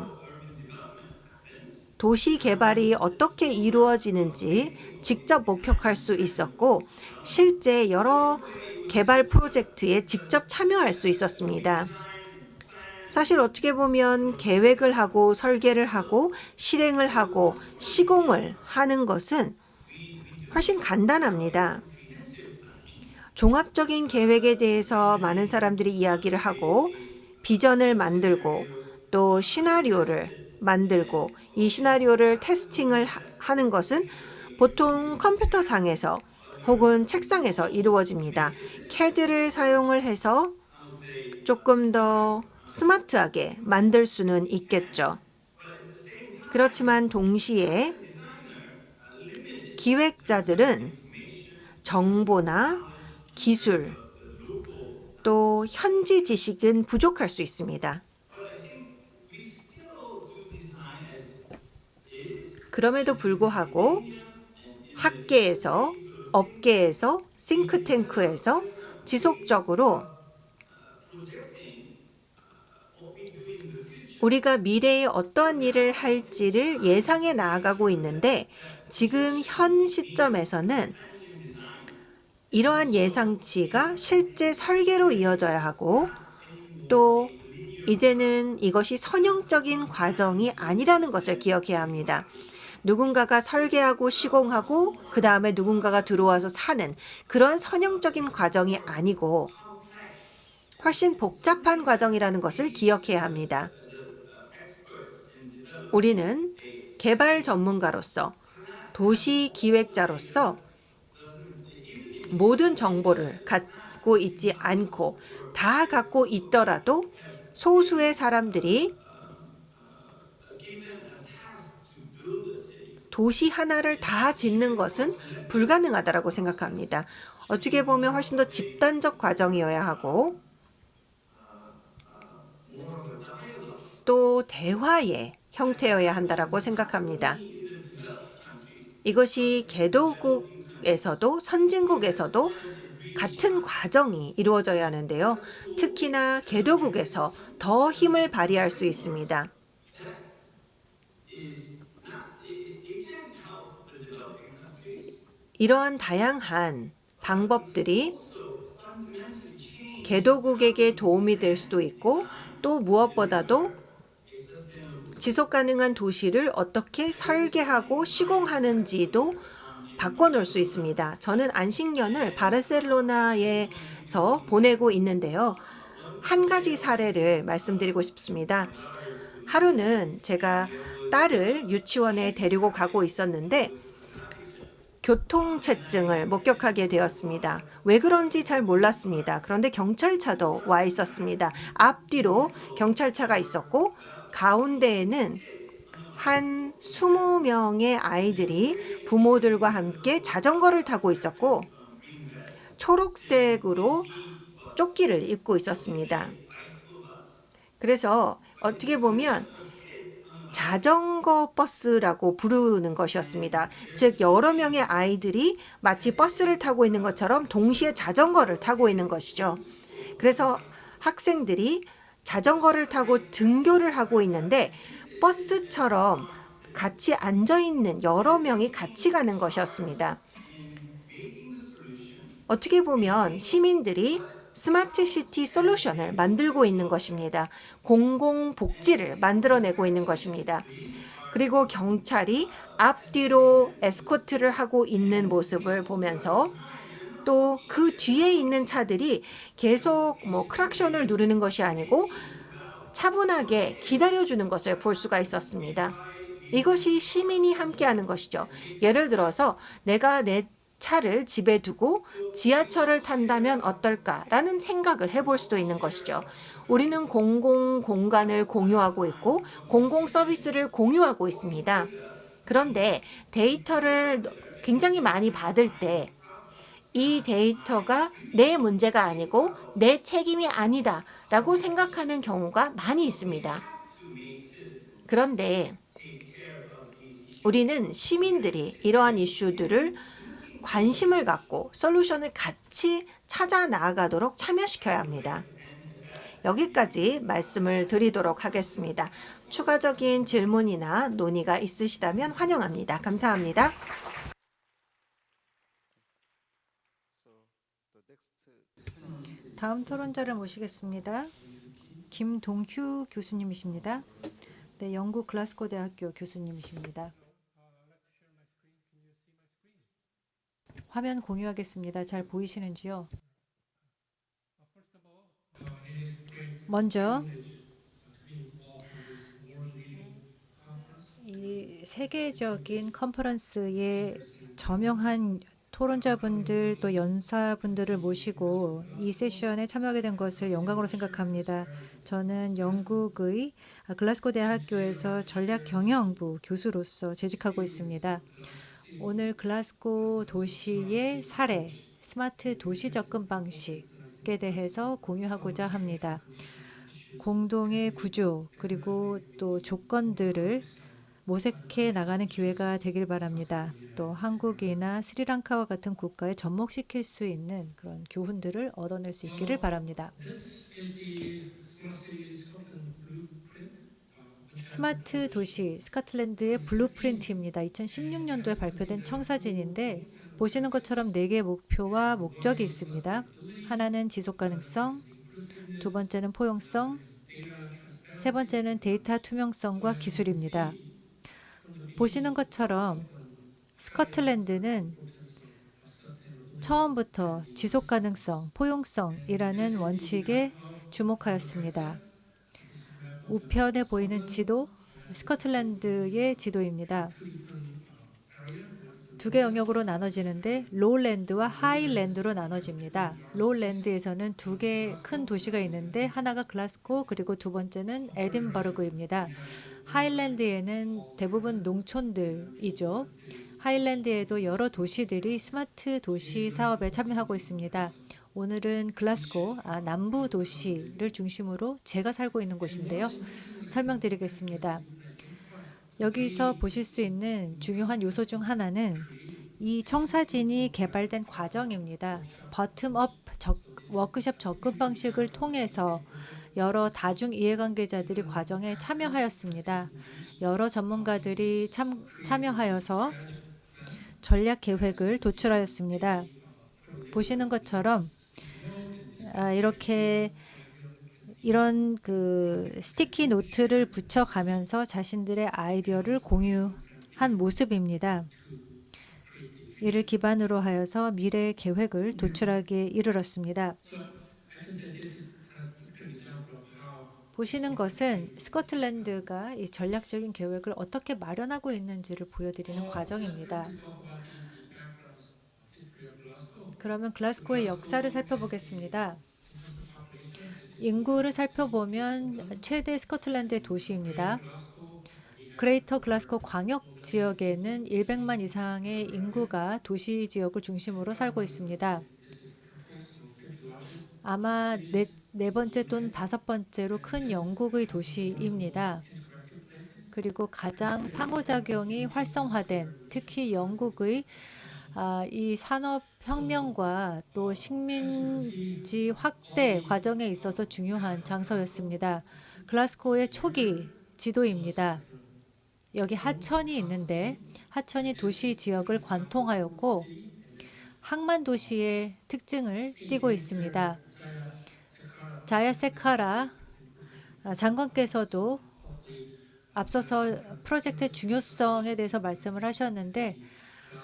도시 개발이 어떻게 이루어지는지 직접 목격할 수 있었고 실제 여러 개발 프로젝트에 직접 참여할 수 있었습니다. 사실 어떻게 보면 계획을 하고 설계를 하고 실행을 하고 시공을 하는 것은 훨씬 간단합니다. 종합적인 계획에 대해서 많은 사람들이 이야기를 하고 비전을 만들고 또 시나리오를 만들고 이 시나리오를 테스팅을 하는 것은 보통 컴퓨터상에서 혹은 책상에서 이루어집니다. CAD를 사용을 해서 조금 더 스마트하게 만들 수는 있겠죠. 그렇지만 동시에 기획자들은 정보나 기술 또 현지 지식은 부족할 수 있습니다. 그럼에도 불구하고 학계에서, 업계에서, 싱크탱크에서 지속적으로 우리가 미래에 어떠한 일을 할지를 예상해 나아가고 있는데 지금 현 시점에서는 이러한 예상치가 실제 설계로 이어져야 하고 또 이제는 이것이 선형적인 과정이 아니라는 것을 기억해야 합니다. 누군가가 설계하고 시공하고 그 다음에 누군가가 들어와서 사는 그런 선형적인 과정이 아니고 훨씬 복잡한 과정이라는 것을 기억해야 합니다. 우리는 개발 전문가로서 도시 기획자로서 모든 정보를 갖고 있지 않고 다 갖고 있더라도 소수의 사람들이 도시 하나를 다 짓는 것은 불가능하다라고 생각합니다. 어떻게 보면 훨씬 더 집단적 과정이어야 하고 또 대화의 형태여야 한다라고 생각합니다. 이것이 개도국에서도 선진국에서도 같은 과정이 이루어져야 하는데요. 특히나 개도국에서 더 힘을 발휘할 수 있습니다. 이러한 다양한 방법들이 개도국에게 도움이 될 수도 있고 또 무엇보다도 지속 가능한 도시를 어떻게 설계하고 시공하는지도 바꿔놓을 수 있습니다. 저는 안식년을 바르셀로나에서 보내고 있는데요. 한 가지 사례를 말씀드리고 싶습니다. 하루는 제가 딸을 유치원에 데리고 가고 있었는데 교통체증을 목격하게 되었습니다. 왜 그런지 잘 몰랐습니다. 그런데 경찰차도 와 있었습니다. 앞뒤로 경찰차가 있었고 가운데에는 한 20명의 아이들이 부모들과 함께 자전거를 타고 있었고 초록색으로 조끼를 입고 있었습니다. 그래서 어떻게 보면 자전거 버스라고 부르는 것이었습니다. 즉 여러 명의 아이들이 마치 버스를 타고 있는 것처럼 동시에 자전거를 타고 있는 것이죠. 그래서 학생들이 자전거를 타고 등교를 하고 있는데 버스처럼 같이 앉아있는 여러 명이 같이 가는 것이었습니다. 어떻게 보면 시민들이 스마트 시티 솔루션을 만들고 있는 것입니다. 공공복지를 만들어내고 있는 것입니다. 그리고 경찰이 앞뒤로 에스코트를 하고 있는 모습을 보면서 또 그 뒤에 있는 차들이 계속 크락션을 누르는 것이 아니고 차분하게 기다려주는 것을 볼 수가 있었습니다. 이것이 시민이 함께하는 것이죠. 예를 들어서 내가 내 차를 집에 두고 지하철을 탄다면 어떨까라는 생각을 해볼 수도 있는 것이죠. 우리는 공공 공간을 공유하고 있고 공공 서비스를 공유하고 있습니다. 그런데 데이터를 굉장히 많이 받을 때 이 데이터가 내 문제가 아니고 내 책임이 아니다라고 생각하는 경우가 많이 있습니다. 그런데 우리는 시민들이 이러한 이슈들을 관심을 갖고 솔루션을 같이 찾아 나아가도록 참여시켜야 합니다. 여기까지 말씀을 드리도록 하겠습니다. 추가적인 질문이나 논의가 있으시다면 환영합니다. 감사합니다. 다음 토론자를 모시겠습니다. 김동휴 교수님이십니다. 네, 영국 글라스고 대학교 교수님이십니다. 화면 공유하겠습니다. 잘 보이시는지요? 먼저 이 세계적인 컨퍼런스에 저명한 토론자분들 또 연사분들을 모시고 이 세션에 참여하게 된 것을 영광으로 생각합니다. 저는 영국의 글라스고 대학교에서 전략경영부 교수로서 재직하고 있습니다. 오늘 글라스고 도시의 사례, 스마트 도시 접근 방식에 대해서 공유하고자 합니다. 공동의 구조 그리고 또 조건들을 모색해 나가는 기회가 되길 바랍니다. 또 한국이나 스리랑카와 같은 국가에 접목시킬 수 있는 그런 교훈들을 얻어낼 수 있기를 바랍니다. 스마트 도시 스코틀랜드의 블루프린트입니다. 2016년도에 발표된 청사진인데 보시는 것처럼 4개의 목표와 목적이 있습니다. 하나는 지속가능성, 두 번째는 포용성, 세 번째는 데이터 투명성과 기술입니다. 보시는 것처럼 스코틀랜드는 처음부터 지속가능성, 포용성이라는 원칙에 주목하였습니다. 우편에 보이는 지도, 스코틀랜드의 지도입니다. 두 개 영역으로 나눠지는데 로우랜드와 하이랜드로 나눠집니다. 로우랜드에서는 2개의 큰 도시가 있는데 하나가 글라스고 그리고 두 번째는 에딘버러그입니다. 하일랜드에는 대부분 농촌들이죠. 하일랜드에도 여러 도시들이 스마트 도시 사업에 참여하고 있습니다. 오늘은 글라스고 남부 도시를 중심으로 제가 살고 있는 곳인데요. 설명드리겠습니다. 여기서 보실 수 있는 중요한 요소 중 하나는 이 청사진이 개발된 과정입니다. 버텀업 워크숍 접근 방식을 통해서 여러 다중 이해관계자들이 과정에 참여하였습니다. 여러 전문가들이 참여하여서 전략 계획을 도출하였습니다. 보시는 것처럼 이런 스티키 노트를 붙여가면서 자신들의 아이디어를 공유한 모습입니다. 이를 기반으로 하여서 미래 계획을 도출하기에 이르렀습니다. 보시는 것은 스코틀랜드가 이 전략적인 계획을 어떻게 마련하고 있는지를 보여드리는 과정입니다. 그러면 글라스고의 역사를 살펴보겠습니다. 인구를 살펴보면 최대 스코틀랜드의 도시입니다. 그레이터 글라스고 광역 지역에는 100만 이상의 인구가 도시 지역을 중심으로 살고 있습니다. 아마 네 번째 또는 다섯 번째로 큰 영국의 도시입니다. 그리고 가장 상호작용이 활성화된, 특히 영국의 이 산업혁명과 또 식민지 확대 과정에 있어서 중요한 장소였습니다. 글라스고의 초기 지도입니다. 여기 하천이 있는데 하천이 도시 지역을 관통하였고 항만 도시의 특징을 띠고 있습니다. 자야세카라 장관께서도 앞서서 프로젝트의 중요성에 대해서 말씀을 하셨는데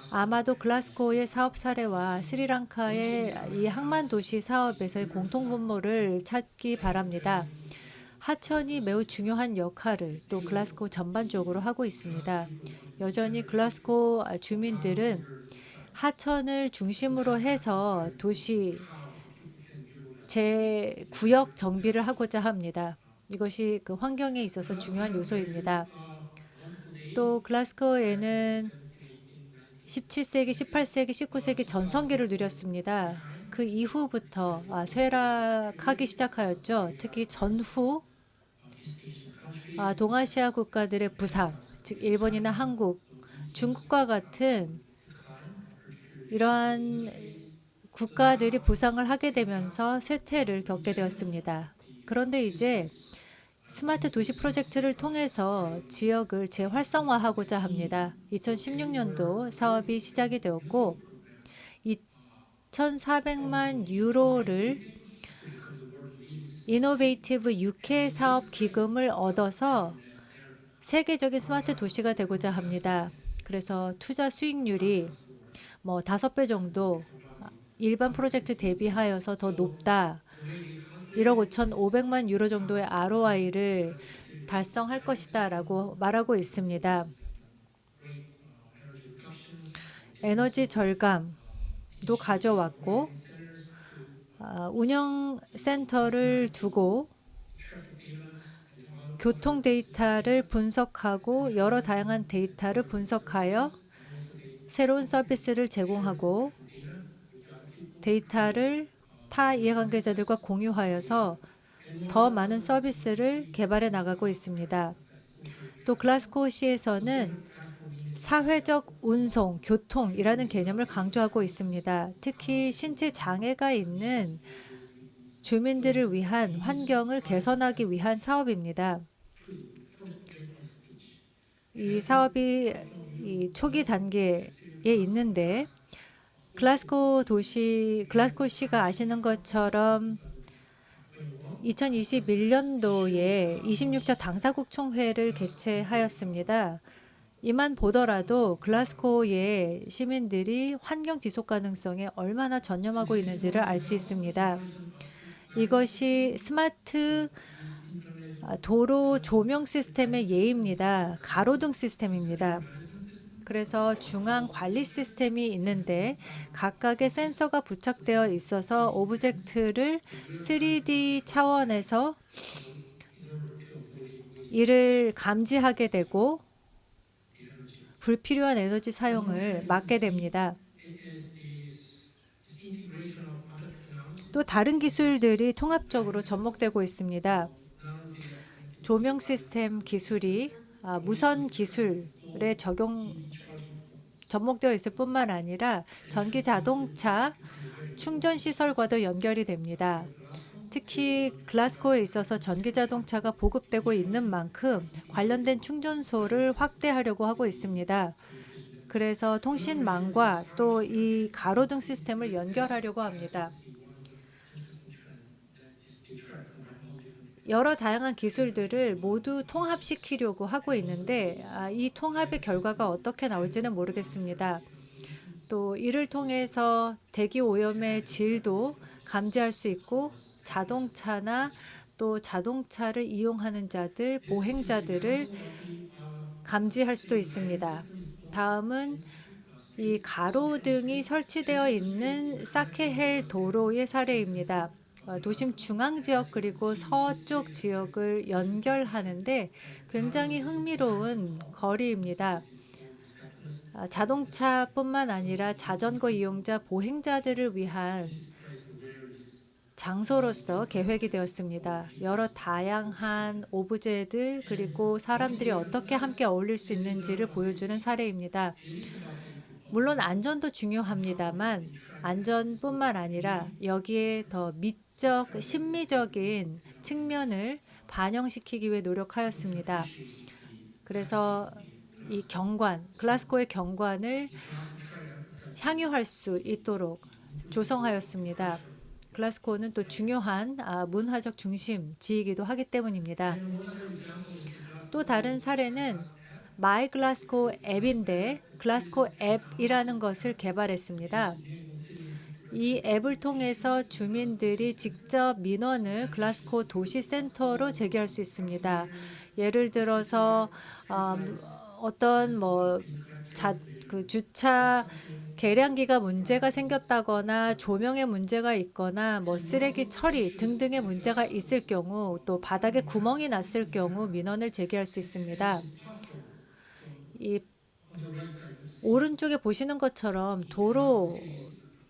아마도 글라스고의 사업 사례와 스리랑카의 이 항만 도시 사업에서의 공통분모를 찾기 바랍니다. 하천이 매우 중요한 역할을 또 글라스고 전반적으로 하고 있습니다. 여전히 글라스고 주민들은 하천을 중심으로 해서 도시 구역 정비를 하고자 합니다. 이것이 그 환경에 있어서 중요한 요소입니다. 또 글라스고에는 17세기, 18세기, 19세기 전성기를 누렸습니다. 그 이후부터 쇠락하기 시작하였죠. 특히 전후 동아시아 국가들의 부상, 즉 일본이나 한국, 중국과 같은 이러한 국가들이 부상을 하게 되면서 쇠퇴를 겪게 되었습니다. 그런데 이제 스마트 도시 프로젝트를 통해서 지역을 재활성화하고자 합니다. 2016년도 사업이 시작이 되었고 2,400만 유로를 이노베이티브 UK 사업 기금을 얻어서 세계적인 스마트 도시가 되고자 합니다. 그래서 투자 수익률이 5배 정도 일반 프로젝트 대비하여서 더 높다. 1억 5,500만 유로 정도의 ROI를 달성할 것이다 라고 말하고 있습니다. 에너지 절감도 가져왔고 운영센터를 두고 교통 데이터를 분석하고 여러 다양한 데이터를 분석하여 새로운 서비스를 제공하고 데이터를 타 이해관계자들과 공유하여서 더 많은 서비스를 개발해 나가고 있습니다. 또 글라스고시에서는 사회적 운송, 교통이라는 개념을 강조하고 있습니다. 특히 신체 장애가 있는 주민들을 위한 환경을 개선하기 위한 사업입니다. 이 사업이 초기 단계에 있는데 글라스고시가 아시는 것처럼 2021년도에 26차 당사국 총회를 개최하였습니다. 이만 보더라도 글라스고의 시민들이 환경 지속 가능성에 얼마나 전념하고 있는지를 알 수 있습니다. 이것이 스마트 도로 조명 시스템의 예입니다. 가로등 시스템입니다. 그래서 중앙 관리 시스템이 있는데 각각의 센서가 부착되어 있어서 오브젝트를 3D 차원에서 이를 감지하게 되고 불필요한 에너지 사용을 막게 됩니다. 또 다른 기술들이 통합적으로 접목되고 있습니다. 조명 시스템 기술이 무선 기술에 접목되어 있을 뿐만 아니라 전기 자동차 충전 시설과도 연결이 됩니다. 특히 글라스고에 있어서 전기 자동차가 보급되고 있는 만큼 관련된 충전소를 확대하려고 하고 있습니다. 그래서 통신망과 또 이 가로등 시스템을 연결하려고 합니다. 여러 다양한 기술들을 모두 통합시키려고 하고 있는데 이 통합의 결과가 어떻게 나올지는 모르겠습니다. 또 이를 통해서 대기 오염의 질도 감지할 수 있고 자동차나 또 자동차를 이용하는 자들, 보행자들을 감지할 수도 있습니다. 다음은 이 가로등이 설치되어 있는 사케헬 도로의 사례입니다. 도심 중앙 지역 그리고 서쪽 지역을 연결하는데 굉장히 흥미로운 거리입니다. 자동차뿐만 아니라 자전거 이용자, 보행자들을 위한 장소로서 계획이 되었습니다. 여러 다양한 오브제들 그리고 사람들이 어떻게 함께 어울릴 수 있는지를 보여주는 사례입니다. 물론 안전도 중요합니다만 안전뿐만 아니라 여기에 더 미적, 심미적인 측면을 반영시키기 위해 노력하였습니다. 그래서 이 경관, 글라스고의 경관을 향유할 수 있도록 조성하였습니다. 글라스고는 또 중요한 문화적 중심지이기도 하기 때문입니다. 또 다른 사례는 마이 글라스고 앱인데 글라스고 앱이라는 것을 개발했습니다. 이 앱을 통해서 주민들이 직접 민원을 글라스고 도시센터로 제기할 수 있습니다. 예를 들어서 어떤 주차 계량기가 문제가 생겼다거나 조명에 문제가 있거나 쓰레기 처리 등등의 문제가 있을 경우 또 바닥에 구멍이 났을 경우 민원을 제기할 수 있습니다. 이 오른쪽에 보시는 것처럼 도로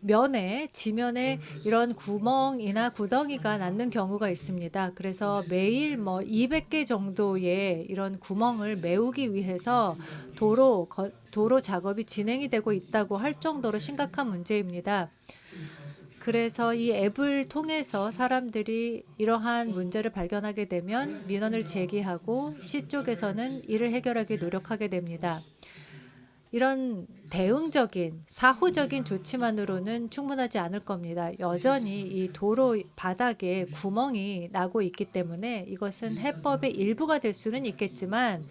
면에 지면에 이런 구멍이나 구덩이가 낳는 경우가 있습니다. 그래서 매일 200개 정도의 이런 구멍을 메우기 위해서 도로 작업이 진행이 되고 있다고 할 정도로 심각한 문제입니다. 그래서 이 앱을 통해서 사람들이 이러한 문제를 발견하게 되면 민원을 제기하고 시 쪽에서는 이를 해결하기 노력하게 됩니다. 이런 대응적인 사후적인 조치만으로는 충분하지 않을 겁니다. 여전히 이 도로 바닥에 구멍이 나고 있기 때문에 이것은 해법의 일부가 될 수는 있겠지만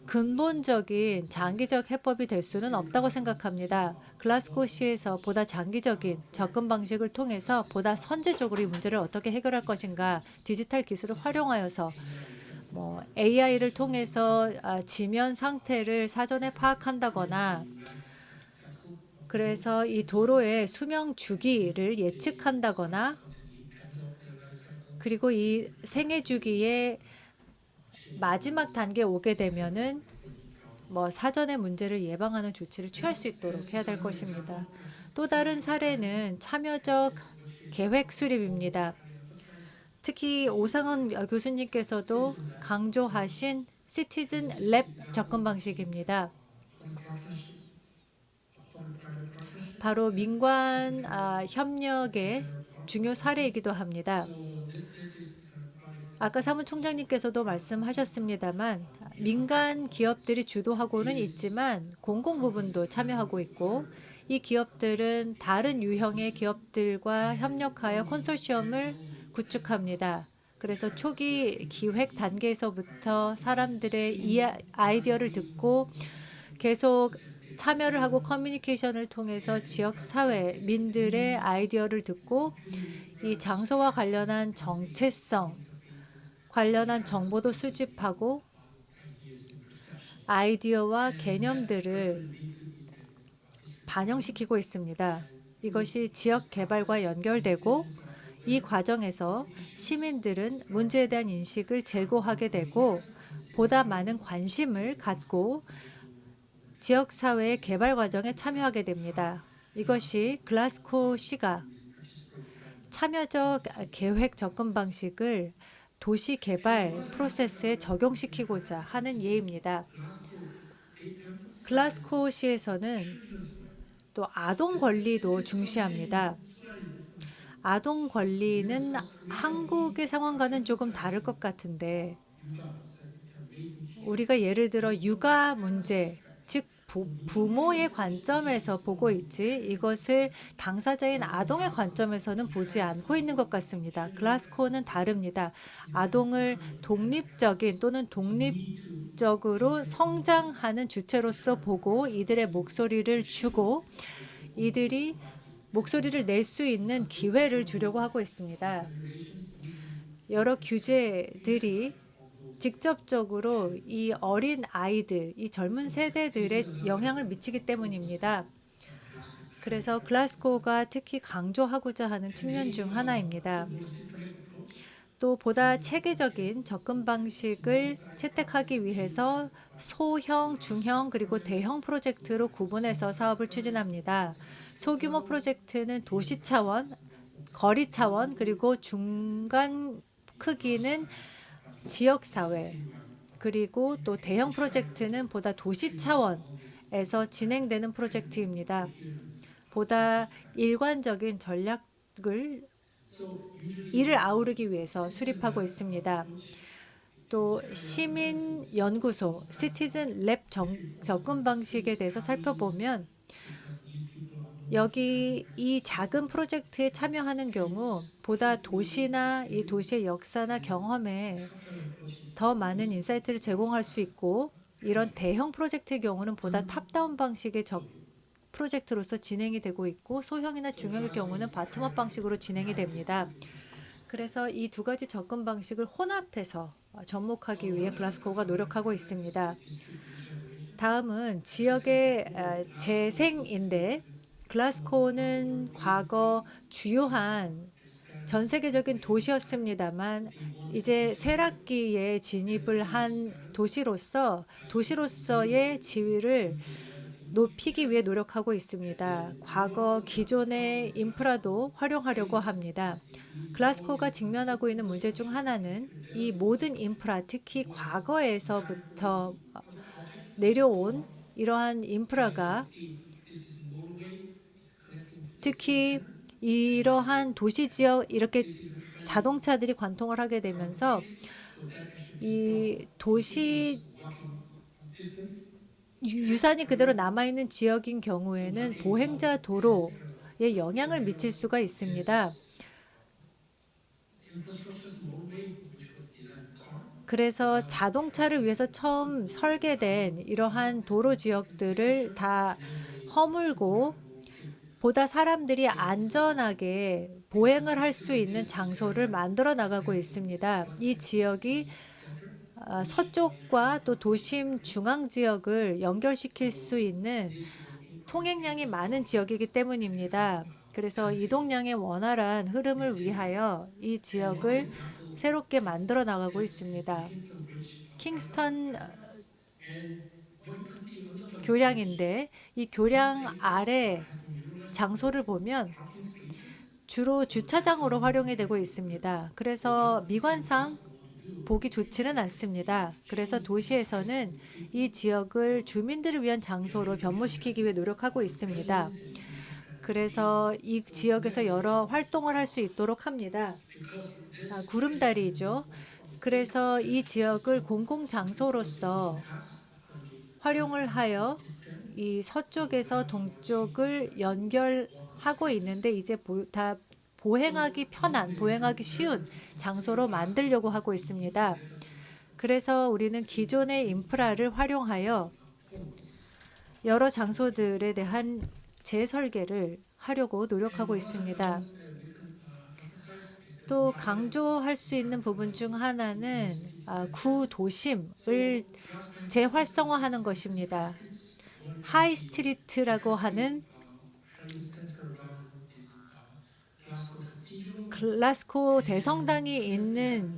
근본적인 장기적 해법이 될 수는 없다고 생각합니다. 글라스고시에서 보다 장기적인 접근 방식을 통해서 보다 선제적으로 이 문제를 어떻게 해결할 것인가, 디지털 기술을 활용하여서 AI를 통해서 지면 상태를 사전에 파악한다거나 그래서 이 도로의 수명 주기를 예측한다거나 그리고 이 생애 주기의 마지막 단계에 오게 되면은 사전의 문제를 예방하는 조치를 취할 수 있도록 해야 될 것입니다. 또 다른 사례는 참여적 계획 수립입니다. 특히 오상원 교수님께서도 강조하신 시티즌 랩 접근 방식입니다. 바로 민관 협력의 중요 사례이기도 합니다. 아까 사무총장님께서도 말씀하셨습니다만 민간 기업들이 주도하고는 있지만 공공 부분도 참여하고 있고 이 기업들은 다른 유형의 기업들과 협력하여 컨소시엄을 구축합니다. 그래서 초기 기획 단계에서부터 사람들의 이 아이디어를 듣고 계속 참여를 하고 커뮤니케이션을 통해서 지역사회, 민들의 아이디어를 듣고 이 장소와 관련한 정체성, 관련한 정보도 수집하고 아이디어와 개념들을 반영시키고 있습니다. 이것이 지역 개발과 연결되고 이 과정에서 시민들은 문제에 대한 인식을 제고하게 되고 보다 많은 관심을 갖고 지역사회의 개발 과정에 참여하게 됩니다. 이것이 글라스고시가 참여적 계획 접근 방식을 도시 개발 프로세스에 적용시키고자 하는 예입니다. 글라스고시에서는 또 아동 권리도 중시합니다. 아동 권리는 한국의 상황과는 조금 다를 것 같은데 우리가 예를 들어 육아 문제, 즉 부모의 관점에서 보고 있지 이것을 당사자인 아동의 관점에서는 보지 않고 있는 것 같습니다. 글라스고는 다릅니다. 아동을 독립적인 또는 독립적으로 성장하는 주체로서 보고 이들의 목소리를 주고 이들이 목소리를 낼 수 있는 기회를 주려고 하고 있습니다. 여러 규제들이 직접적으로 이 어린 아이들, 이 젊은 세대들의 영향을 미치기 때문입니다. 그래서 글라스고가 특히 강조하고자 하는 측면 중 하나입니다. 또 보다 체계적인 접근 방식을 채택하기 위해서 소형, 중형 그리고 대형 프로젝트로 구분해서 사업을 추진합니다. 소규모 프로젝트는 도시 차원, 거리 차원 그리고 중간 크기는 지역사회 그리고 또 대형 프로젝트는 보다 도시 차원에서 진행되는 프로젝트입니다. 보다 일관적인 전략을 이를 아우르기 위해서 수립하고 있습니다. 또 시민 연구소, 시티즌 랩 접근 방식에 대해서 살펴보면 여기 이 작은 프로젝트에 참여하는 경우 보다 도시나 이 도시의 역사나 경험에 더 많은 인사이트를 제공할 수 있고 이런 대형 프로젝트의 경우는 보다 탑다운 방식의 프로젝트로서 진행이 되고 있고 소형이나 중형의 경우는 바텀업 방식으로 진행이 됩니다. 그래서 이 두 가지 접근 방식을 혼합해서 접목하기 위해 글라스고가 노력하고 있습니다. 다음은 지역의 재생인데 글라스고는 과거 주요한 전 세계적인 도시였습니다만 이제 쇠락기에 진입을 한 도시로서의 지위를 높이기 위해 노력하고 있습니다. 과거 기존의 인프라도 활용하려고 합니다. 글라스고가 직면하고 있는 문제 중 하나는 이 모든 인프라, 특히 과거에서부터 내려온 이러한 인프라가 특히 이러한 도시 지역 이렇게 자동차들이 관통을 하게 되면서 이 도시 유산이 그대로 남아있는 지역인 경우에는 보행자 도로에 영향을 미칠 수가 있습니다. 그래서 자동차를 위해서 처음 설계된 이러한 도로 지역들을 다 허물고 보다 사람들이 안전하게 보행을 할 수 있는 장소를 만들어 나가고 있습니다. 이 지역이 서쪽과 또 도심 중앙 지역을 연결시킬 수 있는 통행량이 많은 지역이기 때문입니다. 그래서 이동량의 원활한 흐름을 위하여 이 지역을 새롭게 만들어 나가고 있습니다. 킹스턴 교량인데 이 교량 아래 장소를 보면 주로 주차장으로 활용이 되고 있습니다. 그래서 미관상 보기 좋지는 않습니다. 그래서 도시에서는 이 지역을 주민들을 위한 장소로 변모시키기 위해 노력하고 있습니다. 그래서 이 지역에서 여러 활동을 할 수 있도록 합니다. 구름다리죠. 그래서 이 지역을 공공장소로서 활용을 하여 이 서쪽에서 동쪽을 연결하고 있는데 이제 다 보행하기 편한, 보행하기 쉬운 장소로 만들려고 하고 있습니다. 그래서 우리는 기존의 인프라를 활용하여 여러 장소들에 대한 재설계를 하려고 노력하고 있습니다. 또 강조할 수 있는 부분 중 하나는 구도심을 재활성화하는 것입니다. 하이스트리트라고 하는 글라스고 대성당이 있는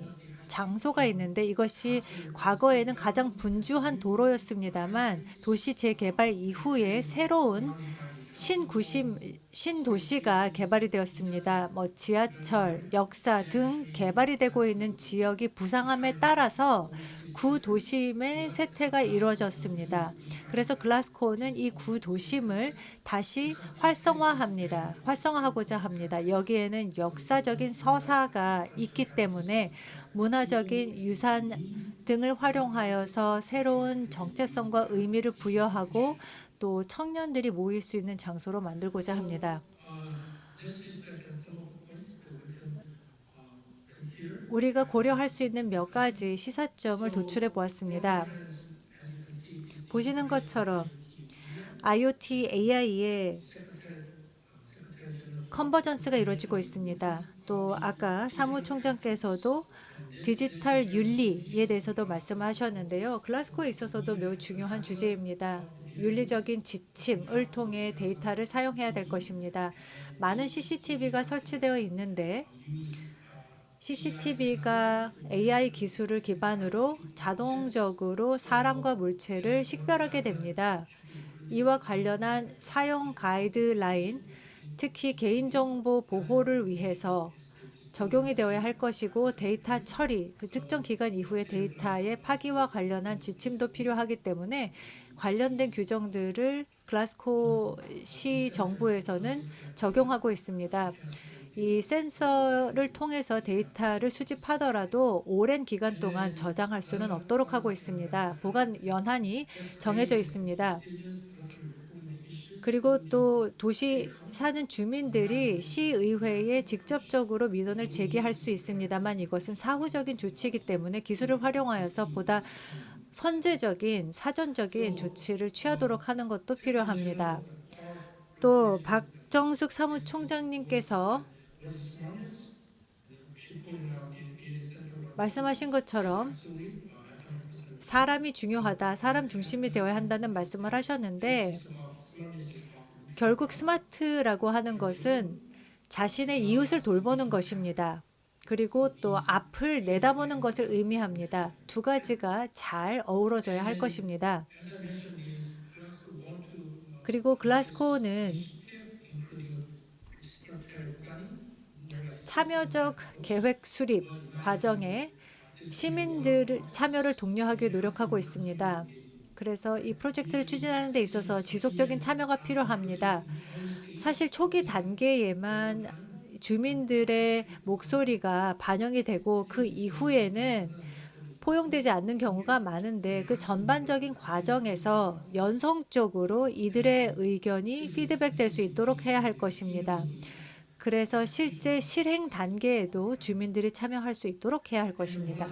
장소가 있는데 이것이 과거에는 가장 분주한 도로였습니다만 도시 재개발 이후에 새로운 신도시가 개발이 되었습니다. 지하철, 역사 등 개발이 되고 있는 지역이 부상함에 따라서 구도심의 쇠퇴가 이루어졌습니다. 그래서 글라스고는 이 구도심을 다시 활성화하고자 합니다. 여기에는 역사적인 서사가 있기 때문에 문화적인 유산 등을 활용하여서 새로운 정체성과 의미를 부여하고 또 청년들이 모일 수 있는 장소로 만들고자 합니다. 우리가 고려할 수 있는 몇 가지 시사점을 도출해 보았습니다. 보시는 것처럼 IoT, AI의 컨버전스가 이루어지고 있습니다. 또 아까 사무총장께서도 디지털 윤리에 대해서도 말씀하셨는데요. 글라스고에 있어서도 매우 중요한 주제입니다. 윤리적인 지침을 통해 데이터를 사용해야 될 것입니다. 많은 CCTV가 설치되어 있는데 CCTV가 AI 기술을 기반으로 자동적으로 사람과 물체를 식별하게 됩니다. 이와 관련한 사용 가이드라인, 특히 개인정보 보호를 위해서 적용이 되어야 할 것이고 데이터 처리, 그 특정 기간 이후의 데이터의 파기와 관련한 지침도 필요하기 때문에 관련된 규정들을 글라스고 시 정부에서는 적용하고 있습니다. 이 센서를 통해서 데이터를 수집하더라도 오랜 기간 동안 저장할 수는 없도록 하고 있습니다. 보관 연한이 정해져 있습니다. 그리고 또 도시 사는 주민들이 시의회에 직접적으로 민원을 제기할 수 있습니다만 이것은 사후적인 조치이기 때문에 기술을 활용하여서 보다 선제적인 사전적인 조치를 취하도록 하는 것도 필요합니다. 또 박정숙 사무총장님께서 말씀하신 것처럼 사람이 중요하다, 사람 중심이 되어야 한다는 말씀을 하셨는데 결국 스마트라고 하는 것은 자신의 이웃을 돌보는 것입니다. 그리고 또 앞을 내다보는 것을 의미합니다. 두 가지가 잘 어우러져야 할 것입니다. 그리고 글라스고는 참여적 계획 수립 과정에 시민들 참여를 독려하기 위해 노력하고 있습니다. 그래서 이 프로젝트를 추진하는 데 있어서 지속적인 참여가 필요합니다. 사실 초기 단계에만 주민들의 목소리가 반영이 되고 그 이후에는 포용되지 않는 경우가 많은데 그 전반적인 과정에서 연성적으로 이들의 의견이 피드백될 수 있도록 해야 할 것입니다. 그래서 실제 실행 단계에도 주민들이 참여할 수 있도록 해야 할 것입니다.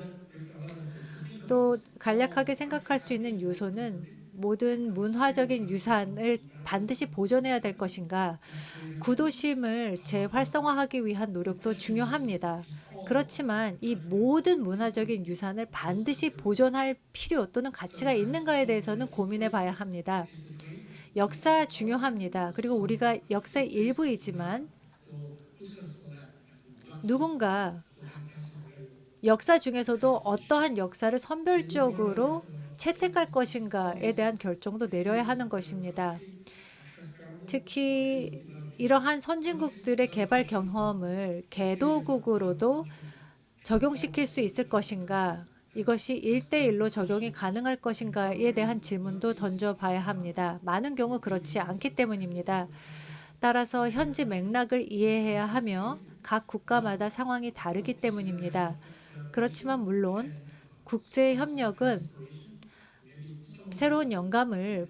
또 간략하게 생각할 수 있는 요소는 모든 문화적인 유산을 반드시 보존해야 될 것인가, 구도심을 재활성화하기 위한 노력도 중요합니다. 그렇지만 이 모든 문화적인 유산을 반드시 보존할 필요 또는 가치가 있는가에 대해서는 고민해 봐야 합니다. 역사 중요합니다. 그리고 우리가 역사의 일부이지만 누군가 역사 중에서도 어떠한 역사를 선별적으로 채택할 것인가에 대한 결정도 내려야 하는 것입니다. 특히 이러한 선진국들의 개발 경험을 개도국으로도 적용시킬 수 있을 것인가, 이것이 1대1로 적용이 가능할 것인가에 대한 질문도 던져봐야 합니다. 많은 경우 그렇지 않기 때문입니다. 따라서 현지 맥락을 이해해야 하며 각 국가마다 상황이 다르기 때문입니다. 그렇지만 물론 국제협력은 새로운 영감을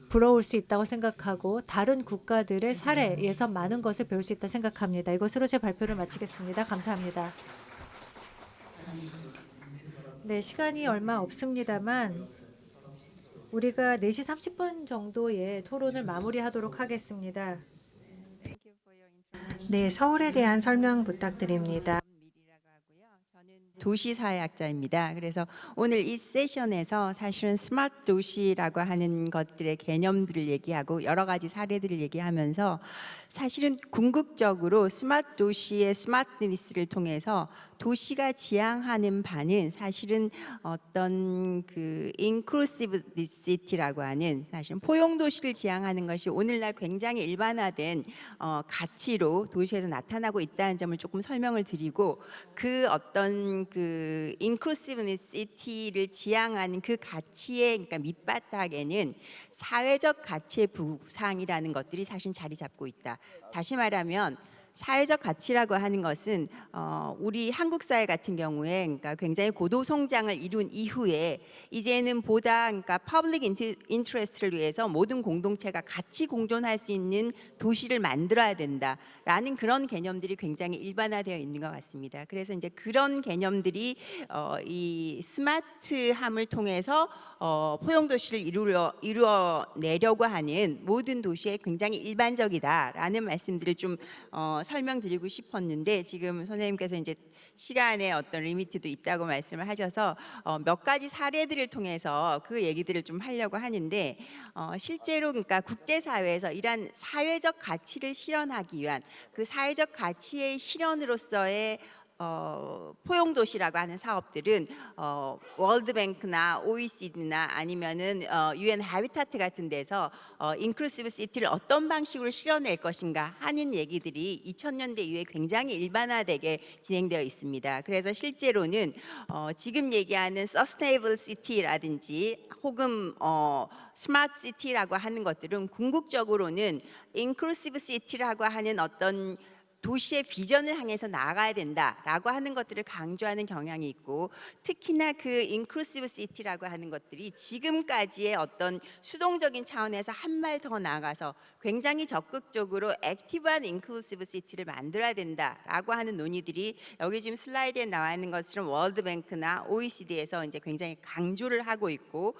불어올 수 있다고 생각하고 다른 국가들의 사례에서 많은 것을 배울 수 있다 생각합니다. 이것으로 제 발표를 마치겠습니다. 감사합니다. 네, 시간이 얼마 없습니다만 우리가 4시 30분 정도의 토론을 마무리하도록 하겠습니다. 네, 서울에 대한 설명 부탁드립니다. 도시사회학자입니다. 그래서 오늘 이 세션에서 사실은 스마트 도시라고 하는 것들의 개념들을 얘기하고 여러 가지 사례들을 얘기하면서 사실은 궁극적으로 스마트 도시의 스마트니스를 통해서 도시가 지향하는 바는 사실은 어떤 그 인클루시브시티라고 하는 사실 포용 도시를 지향하는 것이 오늘날 굉장히 일반화된 가치로 도시에서 나타나고 있다는 점을 조금 설명을 드리고 그 어떤 그 인클루시브시티를 지향하는 그 가치의 그러니까 밑바닥에는 사회적 가치의 부상이라는 것들이 사실 자리 잡고 있다. 다시 말하면 사회적 가치라고 하는 것은 우리 한국 사회 같은 경우에 그러니까 굉장히 고도 성장을 이룬 이후에 이제는 보다 그러니까 퍼블릭 인트레스트를 위해서 모든 공동체가 같이 공존할 수 있는 도시를 만들어야 된다라는 그런 개념들이 굉장히 일반화되어 있는 것 같습니다. 그래서 이제 그런 개념들이 이 스마트함을 통해서 포용 도시를 이루어내려고 하는 모든 도시에 굉장히 일반적이다라는 말씀들을 좀 설명드리고 싶었는데 지금 선생님께서 이제 시간에 어떤 리미트도 있다고 말씀을 하셔서 몇 가지 사례들을 통해서 그 얘기들을 좀 하려고 하는데 실제로 그러니까 국제사회에서 이러한 사회적 가치를 실현하기 위한 그 사회적 가치의 실현으로서의 포용 도시라고 하는 사업들은 월드뱅크나 OECD나 아니면은 UN 하비타트 같은 데서 인클루시브 시티를 어떤 방식으로 실현낼 것인가 하는 얘기들이 2000년대 이후에 굉장히 일반화되게 진행되어 있습니다. 그래서 실제로는 지금 얘기하는 서스테이블 시티라든지 혹은 스마트 시티라고 하는 것들은 궁극적으로는 인클루시브 시티라고 하는 어떤 도시의 비전을 향해서 나아가야 된다라고 하는 것들을 강조하는 경향이 있고 특히나 그 인클루시브 시티라고 하는 것들이 지금까지의 어떤 수동적인 차원에서 한 발 더 나아가서 굉장히 적극적으로 액티브한 인클루시브 시티를 만들어야 된다라고 하는 논의들이 여기 지금 슬라이드에 나와 있는 것처럼 월드뱅크나 OECD에서 이제 굉장히 강조를 하고 있고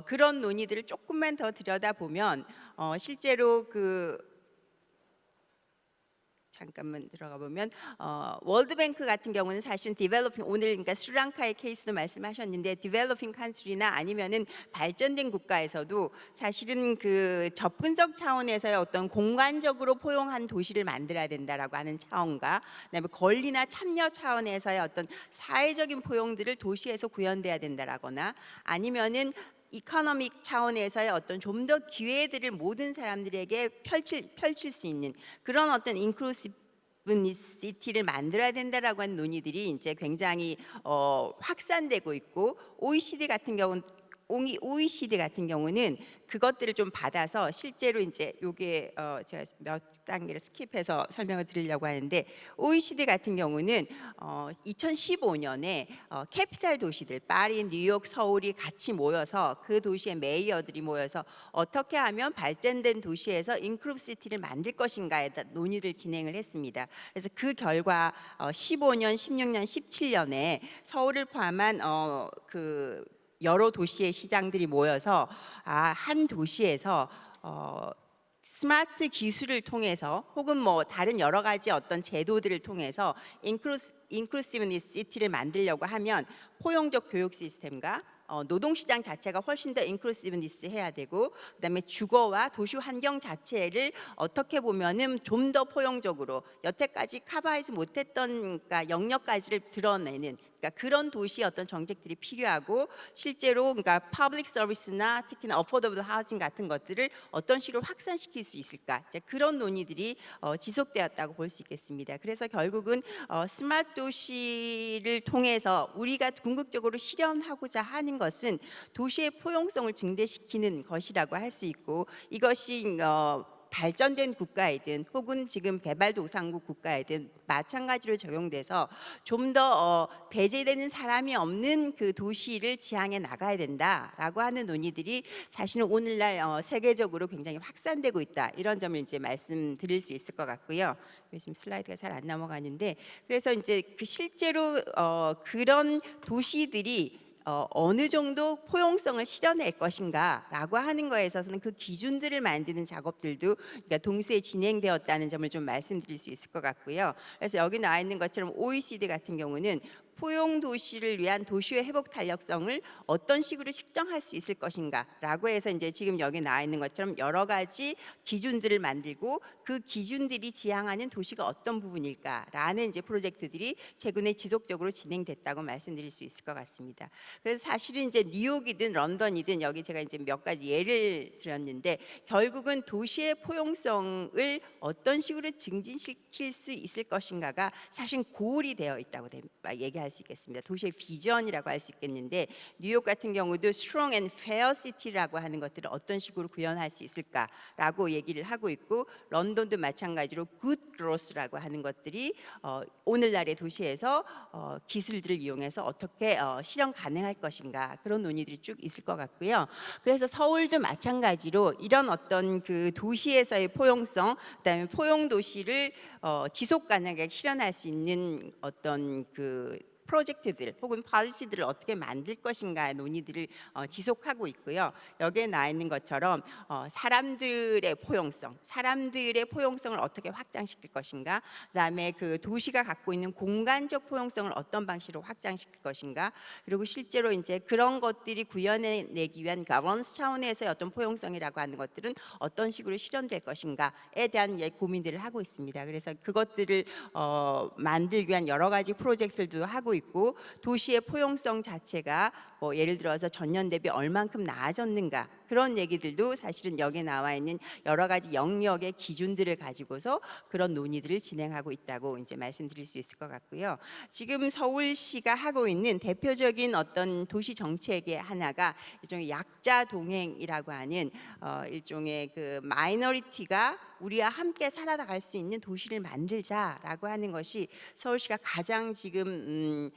그런 논의들을 조금만 더 들여다보면 실제로 잠깐만 들어가 보면 월드뱅크 같은 경우는 사실 디벨로핑 오늘 그러니까 스리랑카의 케이스도 말씀하셨는데 디벨로핑 컨트리나 아니면은 발전된 국가에서도 사실은 그 접근적 차원에서의 어떤 공간적으로 포용한 도시를 만들어야 된다라고 하는 차원과 그다음에 권리나 참여 차원에서의 어떤 사회적인 포용들을 도시에서 구현돼야 된다라거나 아니면은 이코노믹 차원에서의 어떤 좀 더 기회들을 모든 사람들에게 펼칠 수 있는 그런 어떤 인클루시브 시티를 만들어야 된다라고 하는 논의들이 이제 굉장히 확산되고 있고 OECD 같은 경우는 그것들을 좀 받아서 실제로 이제 요게 제가 몇 단계를 스킵해서 설명을 드리려고 하는데 OECD 같은 경우는 2015년에 캐피탈 도시들 파리, 뉴욕, 서울이 같이 모여서 그 도시의 메이어들이 모여서 어떻게 하면 발전된 도시에서 인클루시티를 만들 것인가에 대한 논의를 진행을 했습니다. 그래서 그 결과 15년, 16년, 17년에 서울을 포함한 그 여러 도시의 시장들이 모여서 한 도시에서 스마트 기술을 통해서 혹은 뭐 다른 여러 가지 어떤 제도들을 통해서 인클루시브니스 시티를 만들려고 하면 포용적 교육 시스템과 노동시장 자체가 훨씬 더 인클루시브니스 해야 되고 그다음에 주거와 도시 환경 자체를 어떻게 보면은 좀 더 포용적으로 여태까지 커버하지 못했던 그러니까 영역까지를 드러내는 그러니까 그런 도시의 어떤 정책들이 필요하고 실제로 그러니까 퍼블릭 서비스나 특히나 어포더블 하우징 같은 것들을 어떤 식으로 확산시킬 수 있을까 이제 그런 논의들이 지속되었다고 볼 수 있겠습니다. 그래서 결국은 스마트 도시를 통해서 우리가 궁극적으로 실현하고자 하는 것은 도시의 포용성을 증대시키는 것이라고 할 수 있고 이것이 발전된 국가이든 혹은 지금 개발도상국 국가이든 마찬가지로 적용돼서 좀 더 배제되는 사람이 없는 그 도시를 지향해 나가야 된다라고 하는 논의들이 사실은 오늘날 세계적으로 굉장히 확산되고 있다 이런 점을 이제 말씀드릴 수 있을 것 같고요. 지금 슬라이드가 잘 안 넘어가는데 그래서 이제 그 실제로 그런 도시들이 어느 정도 포용성을 실현할 것인가라고 하는 거에 있어서는 그 기준들을 만드는 작업들도 그러니까 동시에 진행되었다는 점을 좀 말씀드릴 수 있을 것 같고요. 그래서 여기 나와 있는 것처럼 OECD 같은 경우는 포용 도시를 위한 도시의 회복 탄력성을 어떤 식으로 측정할 수 있을 것인가라고 해서 이제 지금 여기 나와 있는 것처럼 여러 가지 기준들을 만들고 그 기준들이 지향하는 도시가 어떤 부분일까라는 이제 프로젝트들이 최근에 지속적으로 진행됐다고 말씀드릴 수 있을 것 같습니다. 그래서 사실은 이제 뉴욕이든 런던이든 여기 제가 이제 몇 가지 예를 들었는데 결국은 도시의 포용성을 어떤 식으로 증진시킬 수 있을 것인가가 사실 고울이 되어 있다고 얘기할 수 있겠습니다. 도시의 비전이라고 할 수 있겠는데 뉴욕 같은 경우도 strong and fair city라고 하는 것들을 어떤 식으로 구현할 수 있을까라고 얘기를 하고 있고 런던도 마찬가지로 good growth라고 하는 것들이 오늘날의 도시에서 기술들을 이용해서 어떻게 실현 가능할 것인가 그런 논의들이 쭉 있을 것 같고요. 그래서 서울도 마찬가지로 이런 어떤 그 도시에서의 포용성, 그다음에 포용 도시를 지속 가능하게 실현할 수 있는 어떤 그 프로젝트들 혹은 policy들을 어떻게 만들 것인가의 논의들을 지속하고 있고요. 여기에 나와 있는 것처럼 사람들의 포용성을 어떻게 확장시킬 것인가, 그다음에 그 도시가 갖고 있는 공간적 포용성을 어떤 방식으로 확장시킬 것인가, 그리고 실제로 이제 그런 것들이 구현해내기 위한 가버넌스 차원에서의 어떤 포용성이라고 하는 것들은 어떤 식으로 실현될 것인가에 대한 고민들을 하고 있습니다. 그래서 그것들을 만들기 위한 여러 가지 프로젝트들도 하고 있고 도시의 포용성 자체가 뭐 예를 들어서 전년 대비 얼만큼 나아졌는가 그런 얘기들도 사실은 여기에 나와 있는 여러 가지 영역의 기준들을 가지고서 그런 논의들을 진행하고 있다고 이제 말씀드릴 수 있을 것 같고요. 지금 서울시가 하고 있는 대표적인 어떤 도시 정책의 하나가 일종의 약자 동행이라고 하는 일종의 그 마이너리티가 우리와 함께 살아나갈 수 있는 도시를 만들자라고 하는 것이 서울시가 가장 지금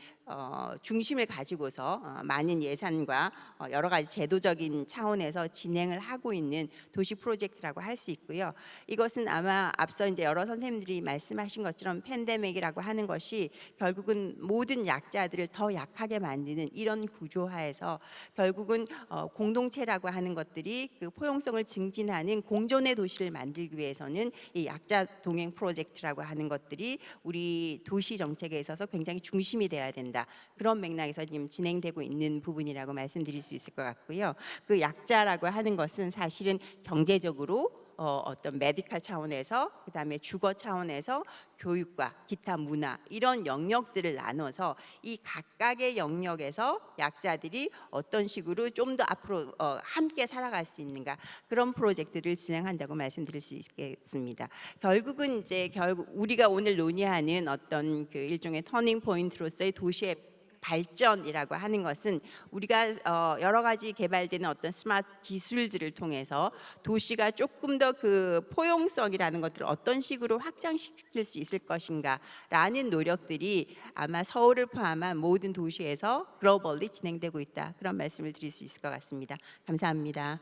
중심을 가지고서 많은 예산과 여러 가지 제도적인 차원에서 진행을 하고 있는 도시 프로젝트라고 할 수 있고요. 이것은 아마 앞서 이제 여러 선생님들이 말씀하신 것처럼 팬데믹이라고 하는 것이 결국은 모든 약자들을 더 약하게 만드는 이런 구조하에서 결국은 공동체라고 하는 것들이 그 포용성을 증진하는 공존의 도시를 만들기 위해서는 이 약자 동행 프로젝트라고 하는 것들이 우리 도시 정책에 있어서 굉장히 중심이 돼야 된다. 그런 맥락에서 지금 진행되고 있는 부분이라고 말씀드릴 수 있을 것 같고요. 그 약자라고 하는 것은 사실은 경제적으로 어떤 메디컬 차원에서 그다음에 주거 차원에서 교육과 기타 문화 이런 영역들을 나눠서 이 각각의 영역에서 약자들이 어떤 식으로 좀 더 앞으로 함께 살아갈 수 있는가 그런 프로젝트를 진행한다고 말씀드릴 수 있겠습니다. 결국은 이제 우리가 오늘 논의하는 어떤 그 일종의 터닝 포인트로서의 도시의 발전이라고 하는 것은 우리가 여러 가지 개발되는 어떤 스마트 기술들을 통해서 도시가 조금 더 그 포용성이라는 것들을 어떤 식으로 확장시킬 수 있을 것인가라는 노력들이 아마 서울을 포함한 모든 도시에서 글로벌리 진행되고 있다. 그런 말씀을 드릴 수 있을 것 같습니다. 감사합니다.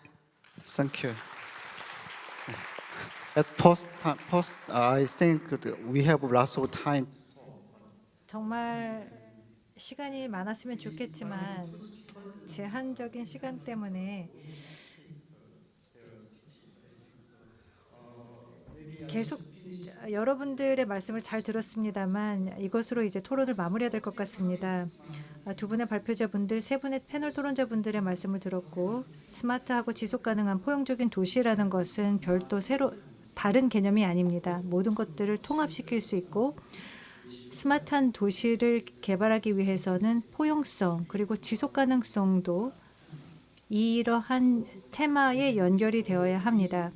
Thank you. At first, I think that we have lots of time. 정말 시간이 많았으면 좋겠지만 제한적인 시간 때문에 계속 여러분들의 말씀을 잘 들었습니다만 이것으로 이제 토론을 마무리해야 될 것 같습니다. 두 분의 발표자분들, 세 분의 패널 토론자분들의 말씀을 들었고 스마트하고 지속 가능한 포용적인 도시라는 것은 별도 다른 개념이 아닙니다. 모든 것들을 통합시킬 수 있고 스마트한 도시를 개발하기 위해서는 포용성 그리고 지속 가능성도 이러한 테마에 연결이 되어야 합니다.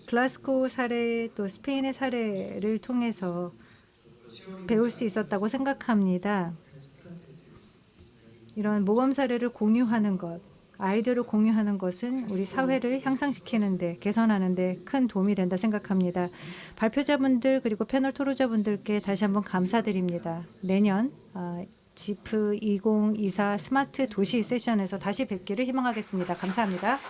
글라스고 사례 또 스페인의 사례를 통해서 배울 수 있었다고 생각합니다. 이런 모범 사례를 공유하는 것, 아이디어를 공유하는 것은 우리 사회를 향상시키는 데, 개선하는 데 큰 도움이 된다 생각합니다. 발표자분들 그리고 패널 토론자분들께 다시 한번 감사드립니다. 내년 지프 2024 스마트 도시 세션에서 다시 뵙기를 희망하겠습니다. 감사합니다.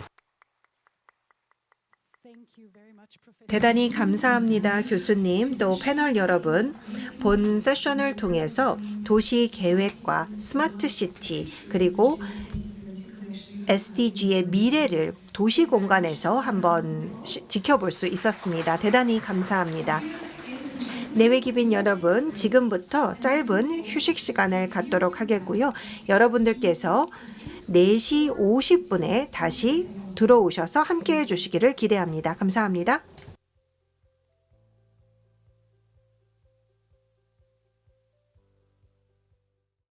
대단히 감사합니다, 교수님. 또 패널 여러분, 본 세션을 통해서 도시 계획과 스마트 시티 그리고 SDG의 미래를 도시 공간에서 한번 지켜볼 수 있었습니다. 대단히 감사합니다. 내외기빈 여러분, 지금부터 짧은 휴식 시간을 갖도록 하겠고요. 여러분들께서 4시 50분에 다시 들어오셔서 함께해 주시기를 기대합니다. 감사합니다.